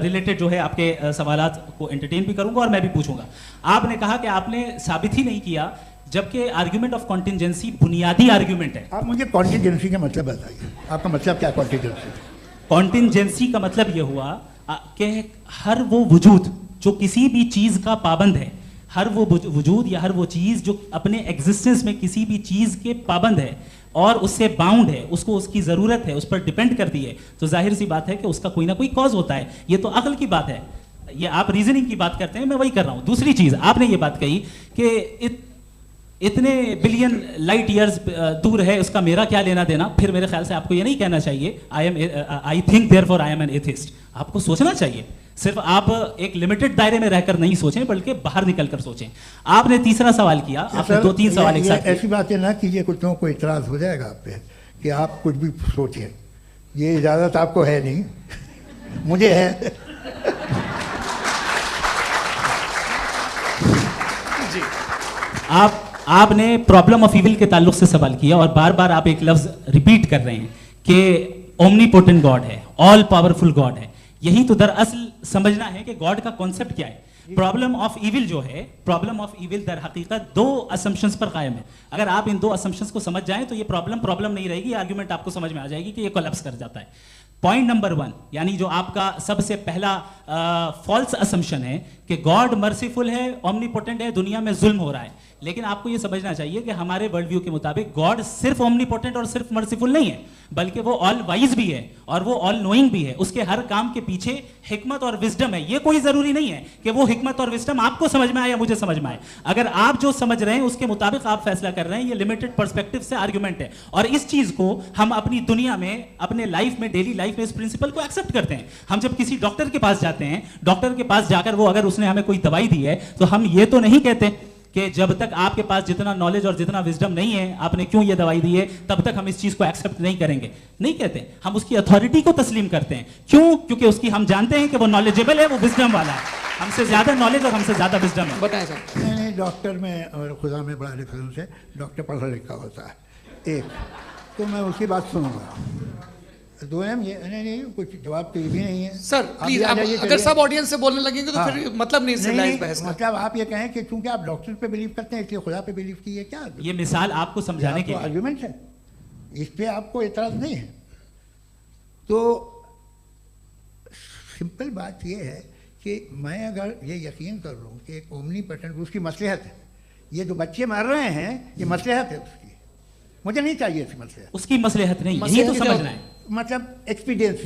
रिलेटेड जो है आपके सवालात को एंटरटेन भी करूंगा और मैं भी पूछूंगा। आपने कहा कि आपने साबित ही नहीं किया, जबकि आर्ग्यूमेंट ऑफ कॉन्टिजेंसी बुनियादी आर्ग्यूमेंट है। आप मुझे कॉन्टिजेंसी का मतलब बताइए, आपका मतलब क्या कॉन्टिजेंसी? कॉन्टिजेंसी का मतलब यह हुआ कि हर वो वजूद जो किसी भी चीज का पाबंद है, हर वो वजूद या हर वो चीज जो अपने एग्जिस्टेंस में किसी भी चीज के पाबंद है और उससे बाउंड है, उसको उसकी जरूरत है, उस पर डिपेंड करती है, तो जाहिर सी बात है कि उसका कोई ना कोई कॉज होता है। ये तो अक्ल की बात है, ये आप रीजनिंग की बात करते हैं, मैं वही कर रहा हूं। दूसरी चीज आपने ये बात कही कि इतने बिलियन लाइट ईयर्स दूर है, उसका मेरा क्या लेना देना। फिर मेरे ख्याल से आपको ये नहीं कहना चाहिए I think therefore I am an atheist. आपको सोचना चाहिए, सिर्फ आप एक लिमिटेड दायरे में रहकर नहीं सोचें बल्कि बाहर निकलकर सोचें। आपने तीसरा सवाल किया, आपने 2-3 सवाल एक साथ ऐसी बातें ना कीजिए, कुछ लोगों को इतराज हो जाएगा आप पे कि आप कुछ भी सोचें, ये इजाज़त आपको है नहीं, मुझे है। आपने प्रॉब्लम ऑफ इविल के ताल्लुक से सवाल किया और बार बार आप एक लफ्ज रिपीट कर रहे हैं कि ओमनीपोटेंट गॉड है, ऑल पावरफुल गॉड है। यही तो दरअसल समझना है कि गॉड का कॉन्सेप्ट क्या है। प्रॉब्लम ऑफ इविल जो है, प्रॉब्लम ऑफ इविल दर हकीकत 2 असम्पशंस पर कायम है। अगर आप इन 2 असम्पशंस को समझ जाएं तो ये प्रॉब्लम नहीं रहेगी, आर्ग्यूमेंट आपको समझ में आ जाएगी कि ये कोलैप्स कर जाता है। पॉइंट नंबर 1, यानी जो आपका सबसे पहला फॉल्स असम्पशन है कि गॉड मर्सीफुल है, ओमनीपोटेंट है, दुनिया में जुल्म हो रहा है। लेकिन आपको यह समझना चाहिए कि हमारे वर्ल्ड व्यू के मुताबिक गॉड सिर्फ ओमनीपोटेंट और सिर्फ मर्सीफुल नहीं है, बल्कि वो ऑल वाइज भी है और वो ऑल नोइंग भी है। उसके हर काम के पीछे हिकमत और विजडम है। ये कोई जरूरी नहीं है कि वो हिकमत और विजडम आपको समझ में आए या मुझे समझ में आए। अगर आप जो समझ रहे हैं उसके मुताबिक आप फैसला कर रहे हैं, ये लिमिटेड पर्सपेक्टिव से आर्ग्यूमेंट है। और इस चीज को हम अपनी दुनिया में, अपने लाइफ में, डेली लाइफ में इस प्रिंसिपल को एक्सेप्ट करते हैं। हम जब किसी डॉक्टर के पास जाते हैं, डॉक्टर के पास जाकर वो अगर उसने हमें कोई दवाई दी है तो हम ये तो नहीं कहते कि जब तक आपके पास जितना नॉलेज और जितना विजडम नहीं है, आपने क्यों ये दवाई दी है, तब तक हम इस चीज को एक्सेप्ट नहीं करेंगे। नहीं कहते, हम उसकी अथॉरिटी को तस्लीम करते हैं। क्यों? क्योंकि उसकी हम जानते हैं कि वो नॉलेजेबल है, वो विजडम वाला है, हमसे ज्यादा नॉलेज और हमसे ज्यादा विजडम है। बताएं सर। मैंने डॉक्टर में और खुदा में बड़ा लिखा से डॉक्टर पढ़ा लिखा होता है एक, तो मैं उसकी बात सुनूंगा। दोयम ये नहीं कुछ जवाब तो ये भी नहीं है सर प्लीज, आ जाइए, अगर चलिए। सब ऑडियंस से बोलने लगेंगे तो हाँ। फिर मतलब नहीं सिविलाइज्ड बहस का। मतलब आप ये कहें कि चूंकि आप डॉक्टर पे बिलीव करते हैं इसलिए खुदा पे बिलीव कीजिए, क्या ये मिसाल आपको समझाने के लिए। आर्ग्यूमेंट है, इस पे आपको एतराज नहीं है। तो सिंपल बात ये है कि मैं अगर ये यकीन कर लूँ कि एक ओमनीपोटेंट उसकी मसलहत है, ये जो बच्चे मर रहे हैं ये मसलहत है उसकी, मुझे नहीं चाहिए इसकी मसलहत, उसकी मसलहत नहीं, यही तो समझना है। मतलब एक्सपीरियंस।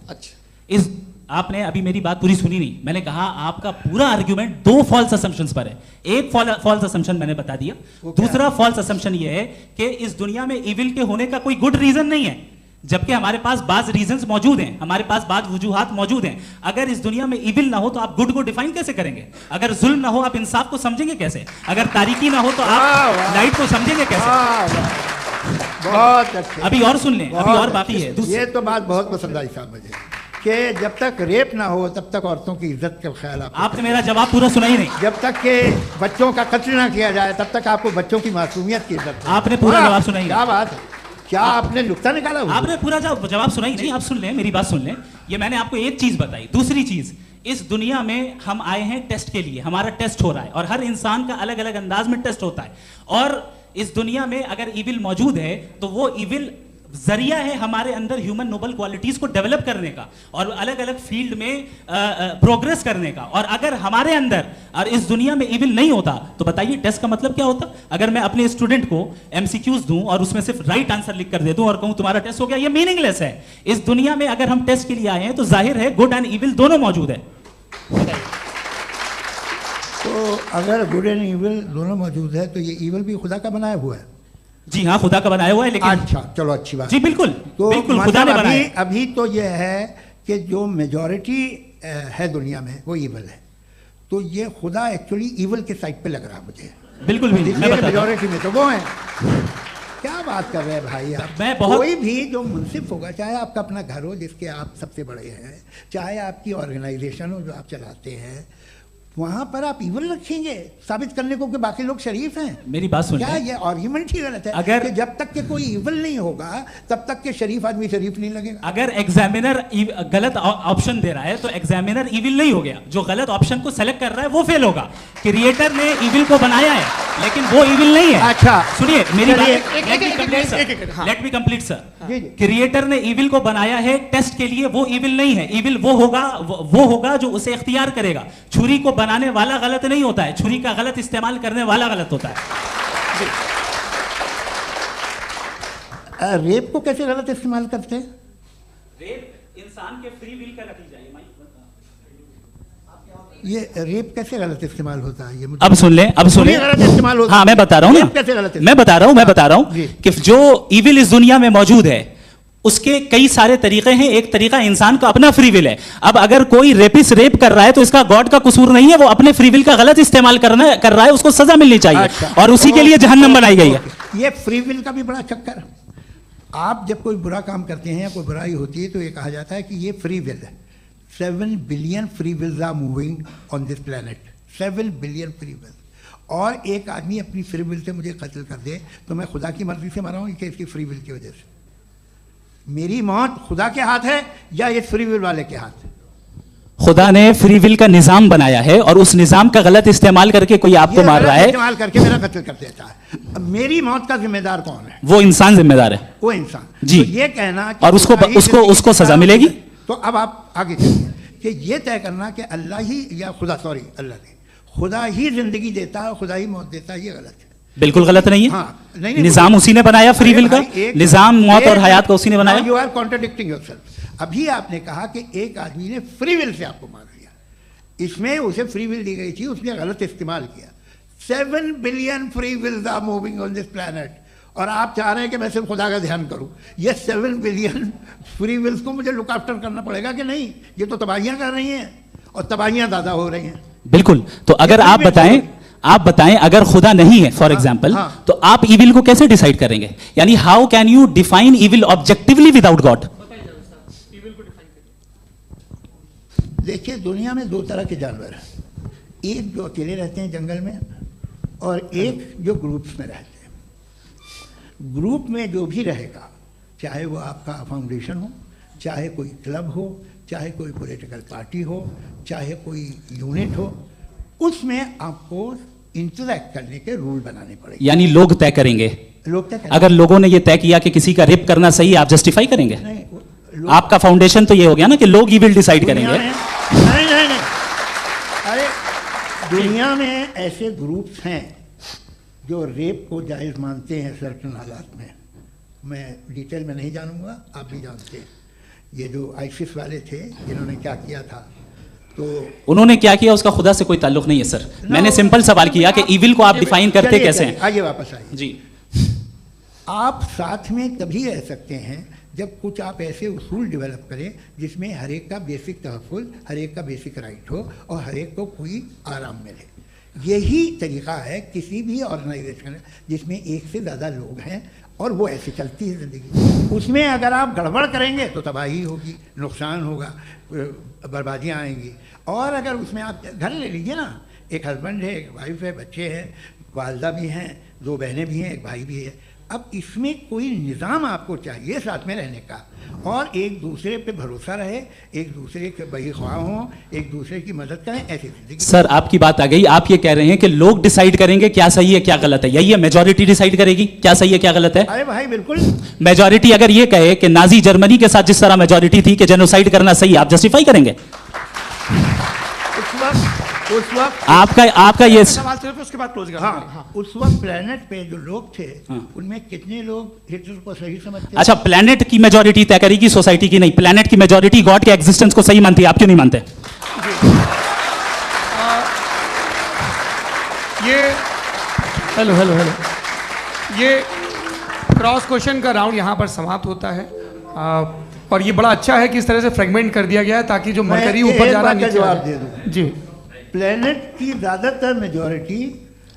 अच्छा, इस आपने अभी मेरी बात पूरी सुनी नहीं। मैंने कहा आपका पूरा आर्ग्यूमेंट दो फॉल्स असम्पशंस पर है। एक फॉल्स असम्पशन मैंने बता दिया, दूसरा फॉल्स असम्पशन ये है कि इस दुनिया में इविल के होने का कोई गुड रीजन नहीं है, जबकि हमारे पास बाज रीजंस मौजूद हैं, हमारे पास बाज वजूहात मौजूद हैं। अगर इस दुनिया में इविल ना हो तो आप गुड को डिफाइन कैसे करेंगे? अगर जुल्म ना हो आप इंसाफ को समझेंगे कैसे? अगर तारीकी ना हो तो आप लाइट को समझेंगे कैसे? बहुत अच्छे। अभी और सुन लें, अभी और बाकी है। ये तो बात बहुत पसंद आई साहब मुझे कि जब तक रेप ना हो तब तक औरतों की इज्जत का ख्याल आपने मेरा जवाब पूरा सुना ही नहीं। जब तक के बच्चों का कत्ल ना किया जाए तब तक आपको बच्चों की मासूमियत की इज्जत। आपने पूरा जवाब सुना ही क्या बात है, क्या आपने नुक्ता निकाला? आपने पूरा जवाब सुना ही नहीं। आप सुन लें, मेरी बात सुन लें। ये मैंने आपको एक चीज बताई। दूसरी चीज, इस दुनिया में हम आए हैं टेस्ट के लिए, हमारा टेस्ट हो रहा है और हर इंसान का अलग अलग अंदाज में टेस्ट होता है। और इस दुनिया में अगर इविल मौजूद है तो वो इविल जरिया है हमारे अंदर ह्यूमन नोबल क्वालिटीज को डेवलप करने का और अलग अलग फील्ड में प्रोग्रेस करने का। और अगर हमारे अंदर और इस दुनिया में इविल नहीं होता तो बताइए टेस्ट का मतलब क्या होता? अगर मैं अपने स्टूडेंट को एमसीक्यूज दूं और उसमें सिर्फ राइट आंसर लिख कर दे दूं और कहूं तुम्हारा टेस्ट हो गया, ये मीनिंगलेस है। इस दुनिया में अगर हम टेस्ट के लिए आए हैं तो जाहिर है गुड एंड इविल दोनों मौजूद है। तो अगर गुड एंड इविल दोनों मौजूद है तो ये इविल भी खुदा का बनाया हुआ है। जी हाँ, खुदा का बनाया हुआ है। लेकिन अच्छा, चलो अच्छी बात। जी बिल्कुल, तो बिल्कुल खुदा ने बनाया। अभी तो ये है कि जो मेजॉरिटी है दुनिया में वो इविल है, तो ये खुदा एक्चुअली इविल के साइड पे लग रहा है मुझे। बिल्कुल भी नहीं, मैं बताता हूं। मेजॉरिटी में तो वो है। क्या बात कर रहे हैं भाई आप? मैं बहुत कोई भी जो मुंसिफ होगा, चाहे आपका अपना घर हो जिसके आप सबसे बड़े हैं, चाहे आपकी ऑर्गेनाइजेशन हो जो आप चलाते हैं, वहां पर आप इविल रखेंगे साबित करने को कि बाकी लोग शरीफ हैं। मेरी बात सुन, क्या ये आर्ग्यूमेंट ही गलत है? अगर कि जब तक के कोई इविल नहीं होगा तब तक के शरीफ आदमी शरीफ नहीं लगेगा। अगर एग्जामिनर गलत ऑप्शन दे रहा है तो एग्जामिनर इविल नहीं हो गया। जो गलत ऑप्शन को सेलेक्ट कर रहा है वो फेल होगा। क्रिएटर ने इविल को बनाया है लेकिन वो इविल नहीं है। अच्छा सुनिए मेरी बात, हाँ। Let me complete sir. जी, जी। क्रिएटर ने इविल को बनाया है टेस्ट के लिए, वो इविल नहीं है। इविल वो होगा जो उसे इख्तियार करेगा। छुरी को बनाने वाला गलत नहीं होता है, छुरी का गलत इस्तेमाल करने वाला गलत होता है। रेप को कैसे गलत इस्तेमाल करते हैं? रेप इंसान के फ्री विल का नतीजा है। ये रेप कैसे गलत इस्तेमाल होता है? ये अब सुन लें, अब सुन लें। गलत इस्तेमाल होता है। हाँ मैं बता रहा हूँ ना, कैसे गलत मैं बता रहा हूँ कि जो इविल इस दुनिया में मौजूद है उसके कई सारे तरीके हैं। एक तरीका इंसान का अपना फ्री विल है। अब अगर कोई रेपिस्ट रेप कर रहा है तो इसका गॉड का कसूर नहीं है, वो अपने फ्री विल का गलत इस्तेमाल कर रहा है, उसको सजा मिलनी चाहिए। अच्छा, और उसी के लिए जहन्नम बनाई गई है। ये फ्री विल का भी बड़ा चक्कर। आप जब कोई बुरा काम करते हैं या कोई बुराई होती है तो ये कहा जाता है कि ये फ्री विल है। 7 billion free wills are moving on this planet. 7 billion free will. और एक आदमी अपनी फ्री विल से मुझे कत्ल कर दे तो मैं खुदा की मर्जी से मरा हूँ कि इसकी फ्री विल की वजह से? मेरी मौत खुदा के हाथ है या इस फ्री विल वाले के हाथ? खुदा ने फ्री विल का निजाम बनाया है और उस निजाम का गलत इस्तेमाल करके कोई आपको मार रहा है, इस्तेमाल करके मेरा कत्ल कर देता है। मेरी मौत का जिम्मेदार कौन है? वो इंसान जिम्मेदार है। वो इंसान। जी। तो ये कहना कि और उसको सजा मिलेगी। तो अब आप आगे चलिए कि ये तय करना कि अल्लाह ही या खुदा ही जिंदगी देता है, खुदा ही मौत देता है, ये गलत है। बिल्कुल गलत नहीं है। हाँ, नहीं, निजाम उसी ने बनाया फ्री विल का। निजाम मौत और हयात का उसी ने बनाया। You are contradicting yourself. अभी आपने कहा कि एक आदमी ने फ्री विल से आपको मार दिया, इसमें उसे फ्री विल दी गई थी, उसने गलत इस्तेमाल किया। 7 billion free wills are moving on this planet और आप चाह रहे हैं कि मैं सिर्फ खुदा का ध्यान करूं। ये 7 बिलियन फ्री विल्स को मुझे लुक आफ्टर करना पड़ेगा कि नहीं? ये तो तबाहियां कर रही हैं और तबाहियां ज़्यादा हो रही हैं। बिल्कुल। तो अगर आप बताएं अगर खुदा नहीं है फॉर एग्जाम्पल, तो आप इविल को कैसे डिसाइड करेंगे? यानी how can you define evil objectively without God? देखिए दुनिया में 2 तरह के जानवर हैं। एक जो अकेले रहते हैं जंगल में और एक जो ग्रुप्स में रहते हैं। ग्रुप में जो भी रहेगा, चाहे वो आपका फाउंडेशन हो, चाहे कोई क्लब हो, चाहे कोई पॉलिटिकल पार्टी हो, चाहे कोई यूनिट हो, उसमें आपको इंटरैक्ट करने के रूल बनाने पड़ेंगे। यानी लोग तय करेंगे। लोग तय करेंगे। अगर लोगों ने ये तय किया कि किसी का रेप करना सही, आप जस्टिफाई करेंगे? नहीं, आपका फाउंडेशन तो ये हो गया ना कि लोग ही विल डिसाइड करेंगे। नहीं, अरे दुनिया में ऐसे ग्रुप्स हैं जो रेप को जायज़ मानते हैं सर्टेन हालात में। मैं डिटेल में नहीं जानूंगा, आप भी जानते हैं। ये जो आईसिस वाले थे जिन्होंने क्या किया था, तो उन्होंने क्या किया उसका खुदा से कोई ताल्लुक नहीं है सर। मैंने सिंपल सवाल किया कि इविल को आप डिफाइन करते कैसे हैं? आइए वापस आइए जी। आप साथ में तभी रह सकते हैं जब कुछ आप ऐसे उसूल डेवलप करें जिसमें हर एक का बेसिक तहफ़्फ़ुज़, हर एक का बेसिक राइट हो और हर एक को कोई आराम मिले। यही तरीका है किसी भी ऑर्गेनाइजेशन जिसमें एक से ज़्यादा लोग हैं और वो ऐसे चलती है ज़िंदगी। उसमें अगर आप गड़बड़ करेंगे तो तबाही होगी, नुकसान होगा, बर्बादियाँ आएंगी। और अगर उसमें आप घर ले लीजिए ना, एक हस्बैंड है, एक वाइफ है, बच्चे हैं, वालदा भी हैं, 2 बहनें भी हैं, एक भाई भी है। अब इसमें कोई निज़ाम आपको चाहिए साथ में रहने का, और एक दूसरे पे भरोसा रहे, एक दूसरे के बहीख्वाह हों, एक दूसरे की मदद करें, ऐसी जिंदगी। सर आपकी बात आ गई, आप ये कह रहे हैं कि लोग डिसाइड करेंगे क्या सही है क्या गलत है, यही है मेजॉरिटी डिसाइड करेगी क्या सही है क्या गलत है? अरे भाई बिल्कुल। मेजॉरिटी अगर ये कहे कि नाजी जर्मनी के साथ जिस तरह मेजॉरिटी थी कि जेनोसाइड करना सही, आप जस्टिफाई करेंगे? उस वक्त आपका ये सवाल सिर्फ उसके बाद क्लोज करेंगे। हाँ, उस वक्त प्लेनेट पे जो लोग थे उनमें कितने लोग हिटलर को सही समझते थे? अच्छा, प्लेनेट की मेजॉरिटी तय करेगी, सोसाइटी की नहीं। प्लेनेट की मेजॉरिटी गॉड के एग्जिस्टेंस को सही मानती है, आप क्यों नहीं मानते? ये हेलो ये क्रॉस क्वेश्चन का राउंड यहाँ पर समाप्त होता है। और ये बड़ा अच्छा है कि इस तरह से फ्रेगमेंट कर दिया गया है ताकि जो मरकरी ऊपर जा रहा है नीचे जवाब दे दूं। जी। प्लेनेट की ज़्यादातर मेजॉरिटी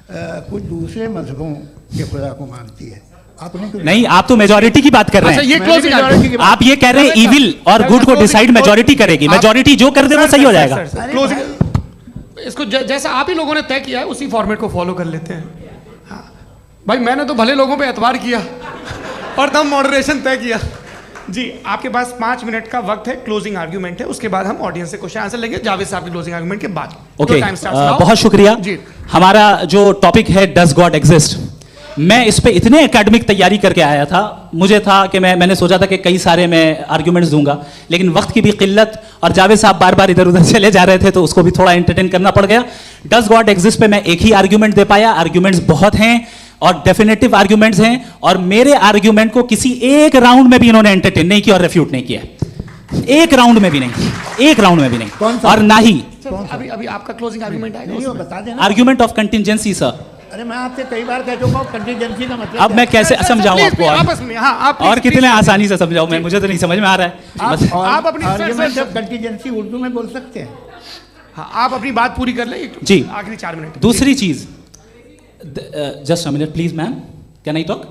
कुछ दूसरे मजहबों के खुदा को मानती है। आपने क्यों नहीं, आप तो मेजॉरिटी की बात कर रहे अच्छा, हैं। ये क्लोजिंग आर्गुमेंट की बात- आप ये कह रहे हैं इविल और गुड को डिसाइड मेजॉरिटी करेगी, मेजॉरिटी जो कर दे वो सही हो जाएगा। क्लोजिंग इसको जैसा आप ही लोगों ने तय किया है उसी फॉर्मेट को फॉलो कर लेते हैं। हाँ। भाई मैंने तो भले लोगों पे एतबार किया और तब मॉडरेशन तय किया। जी, आपके पास 5 मिनट का वक्त है, क्लोजिंग आर्गुमेंट है, उसके बाद हम ऑडियंस से क्वेश्चन आंसर लेंगे जावेद साहब के क्लोजिंग आर्गुमेंट के बाद। Okay, time starts now. बहुत शुक्रिया जी। हमारा जो टॉपिक है डज गॉड एग्जिस्ट, मैं इस पे इतने एकेडमिक तैयारी करके आया था, मुझे था कि मैंने सोचा था कि कई सारे मैं आर्गुमेंट्स दूंगा, लेकिन वक्त की भी किल्लत और जावेद साहब बार बार इधर उधर चले जा रहे थे तो उसको भी थोड़ा एंटरटेन करना पड़ गया। डज गॉड एग्जिस्ट पे मैं एक ही आर्गुमेंट दे पाया, आर्गुमेंट्स बहुत हैं और डेफिनेटिव आर्गुमेंट्स हैं, और मेरे आर्गुमेंट को किसी एक राउंड में भी इन्होंने एंटरटेन नहीं किया और रेफ्यूट नहीं किया, एक राउंड में भी नहीं, एक राउंड में भी नहीं, और ना ही अभी आपका क्लोजिंग आर्गुमेंट आएगा नहीं, वो उसमें। बता देना। Argument of contingency sir. अरे मैं आपसे कई बार कह चुका हूँ कंटीजेंसी का मतलब अब मैं कैसे समझाऊं Please, आपको आपस में, हाँ, आप और please, कितने please, आसानी से समझाऊं मैं, मुझे तो नहीं समझ में आ रहा है। बस- आप अपनी आर्गुमेंट ऑफ कंटीजेंसी उर्दू में बोल सकते हैं। हाँ, आप अपनी बात पूरी कर लें जी। आखिरी 4 मिनट। दूसरी चीज, just a minute please ma'am, can I talk?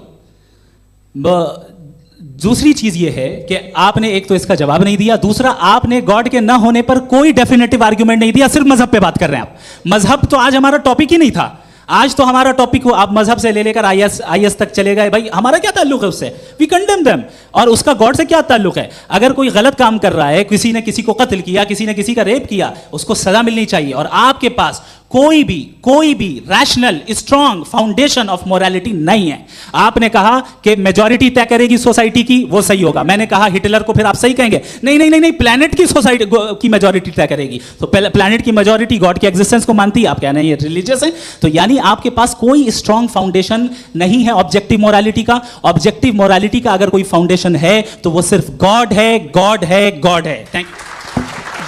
दूसरी चीज ये है कि आपने एक तो इसका जवाब नहीं दिया, दूसरा आपने गॉड के ना होने पर कोई डेफिनेटिव आर्गुमेंट नहीं दिया, सिर्फ मजहब पे बात कर रहे हैं आप। मजहब तो आज हमारा टॉपिक ही नहीं था, आज तो हमारा टॉपिक हो आप मजहब से ले लेकर आईएस तक चले गए। भाई हमारा क्या ताल्लुक है उससे? We condemn them. और उसका गॉड से क्या ताल्लुक है? अगर कोई गलत काम कर रहा है, किसी ने किसी को कत्ल किया, किसी ने किसी का रेप किया, उसको सजा मिलनी चाहिए। और आपके पास कोई भी rational strong foundation of morality नहीं है। आपने कहा कि मेजॉरिटी तय करेगी सोसाइटी की, वो सही होगा। मैंने कहा हिटलर को फिर आप सही कहेंगे, नहीं, प्लैनेट की सोसाइटी की मेजॉरिटी तय करेगी। तो प्लैनेट की मेजॉरिटी गॉड के एग्जिस्टेंस को मानती है, आप कह रहे हैं ये रिलीजियस है। तो यानी आपके पास कोई स्ट्रॉन्ग फाउंडेशन नहीं है ऑब्जेक्टिव मोरालिटी का। ऑब्जेक्टिव मोरालिटी का अगर कोई फाउंडेशन है तो वो सिर्फ गॉड है, गॉड है, गॉड है। थैंक यू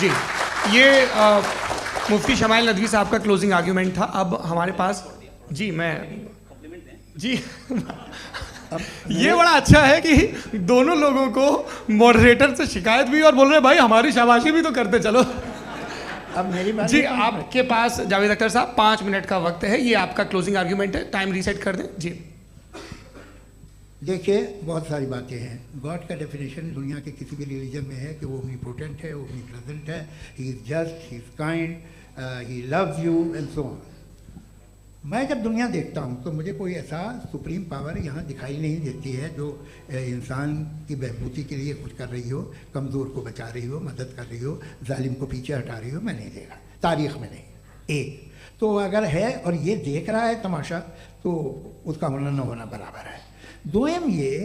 जी। ये मुफ्ती शमाइल नदवी साहब का क्लोजिंग आर्ग्यूमेंट था। अब हमारे पास जी ये बड़ा अच्छा है कि दोनों लोगों को मॉडरेटर से शिकायत भी और बोल रहे भाई हमारी शाबाशी भी तो करते चलो। अब मेरी बात जी, आपके पास जावेद अख्तर साहब 5 मिनट का वक्त है, ये आपका क्लोजिंग आर्ग्यूमेंट है, टाइम रीसेट कर दें। जी देखिए, बहुत सारी बातें हैं। गॉड का डेफिनेशन दुनिया के किसी भी रिलीजन में है कि वो ओमनीपोटेंट है, ओमनीप्रेजेंट है, he is just, he is kind, he loves you and so on. मैं जब दुनिया देखता हूँ तो मुझे कोई ऐसा सुप्रीम पावर यहाँ दिखाई नहीं देती है जो इंसान की बहबूदी के लिए कुछ कर रही हो, कमज़ोर को बचा रही हो, मदद कर रही हो, जालिम को पीछे हटा रही हो। मैं नहीं देखा, तारीख़ में नहीं। एक तो अगर है और ये देख रहा है तमाशा, तो उसका होना न होना बराबर है। दोम ये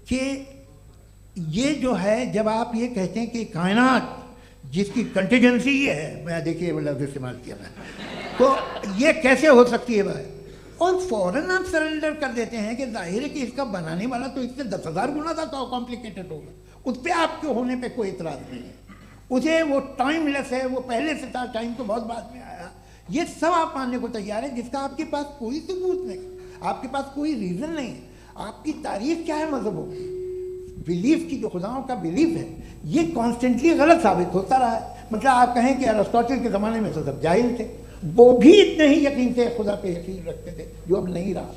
कि ये जो है, जब आप ये कहते हैं कि कायनात जिसकी कंटीजेंसी ये है, मैं देखिए वो लफ्ज़ इस्तेमाल किया मैं, तो ये कैसे हो सकती है बात? और फौरन आप सरेंडर कर देते हैं कि जाहिर है कि इसका बनाने वाला तो इससे 10,000 गुना था तो कॉम्प्लिकेटेड होगा, उस पर आपके होने पे कोई इतराज़ नहीं है, उसे वो टाइमलेस है, वो पहले से था, टाइम तो बहुत बाद में आया, ये सब आप मानने को तैयार है, जिसका आपके पास कोई सबूत नहीं, आपके पास कोई रीज़न नहीं है। आपकी तारीफ क्या है मजहबों की? बिलीफ की, जो खुदाओं का बिलीफ है, ये कॉन्स्टेंटली गलत साबित होता रहा है। मतलब आप कहें कि अरिस्टोटल के ज़माने में तो सब जाहिल थे, वो भी इतने ही यकीन से खुदा पे यकीन रखते थे, जो अब नहीं रहा,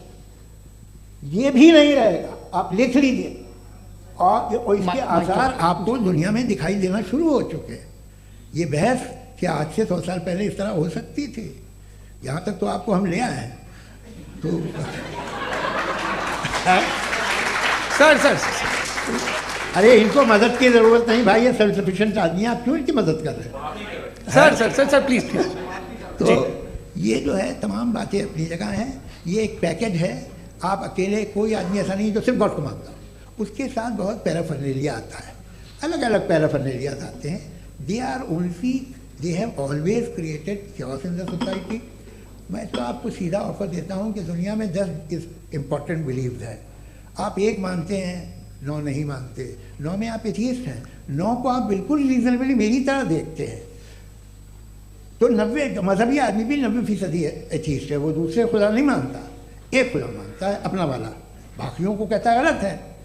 ये भी नहीं रहेगा, आप लिख लीजिए। और इसके आसार आपको दुनिया में दिखाई देना शुरू हो चुके हैं। ये बहस क्या आज से 100 साल पहले इस तरह हो सकती थी? यहाँ तक तो आपको हम ले आए हैं। तो सर अरे इनको मदद की ज़रूरत नहीं भाई, ये सेल्फ सफिशिएंट आदमी है, आप क्यों इनकी मदद कर रहे हैं? Sir please. तो ये जो है तमाम बातें अपनी जगह हैं। ये एक पैकेज है, आप अकेले, कोई आदमी ऐसा नहीं जो सिर्फ गॉड को मानता, उसके साथ बहुत पैराफर्नेलिया आता है, अलग अलग पैराफर्नेलिया आते हैं। They have always created chaos in the society. मैं तो आपको सीधा ऑफर देता हूँ कि दुनिया में 10 इम्पॉर्टेंट बिलीव्स हैं, आप एक मानते हैं, 9 नहीं मानते, 9 में आप एथियस्ट हैं, 9 को आप बिल्कुल रीजनेबली मेरी तरह देखते हैं। तो 90 मजहबी आदमी भी 90% एथियस्ट है, वो दूसरे खुदा नहीं मानता, एक खुदा मानता है अपना वाला, बाकियों को कहता है गलत है।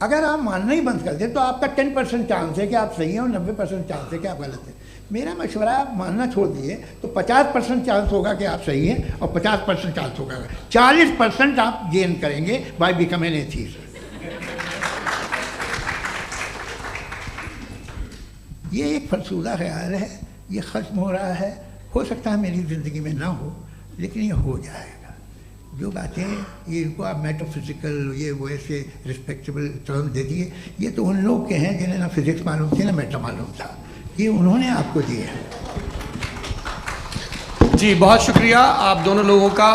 अगर आप मानना ही बंद कर दें तो आपका 10% चांस है कि आप सही हैं और 90% चांस है कि आप गलत हैं। मेरा मशवरा है, आप मानना छोड़ दिए तो 50% चांस होगा कि आप सही हैं और 50% चांस होगा, 40% आप गेन करेंगे बाय बिकमिंग एथियस्ट। ये एक फरसूदा ख्याल है, ये ख़त्म हो रहा है, हो सकता है मेरी ज़िंदगी में ना हो, लेकिन ये हो जाएगा। जो बातें ये इनको आप मेटाफिजिकल, ये वो ऐसे रिस्पेक्टेबल टर्म दे दिए, ये तो उन लोग के हैं जिन्हें ना फिजिक्स मालूम थी ना मेटा मालूम था, ये उन्होंने आपको दिए हैं। जी बहुत शुक्रिया आप दोनों लोगों का।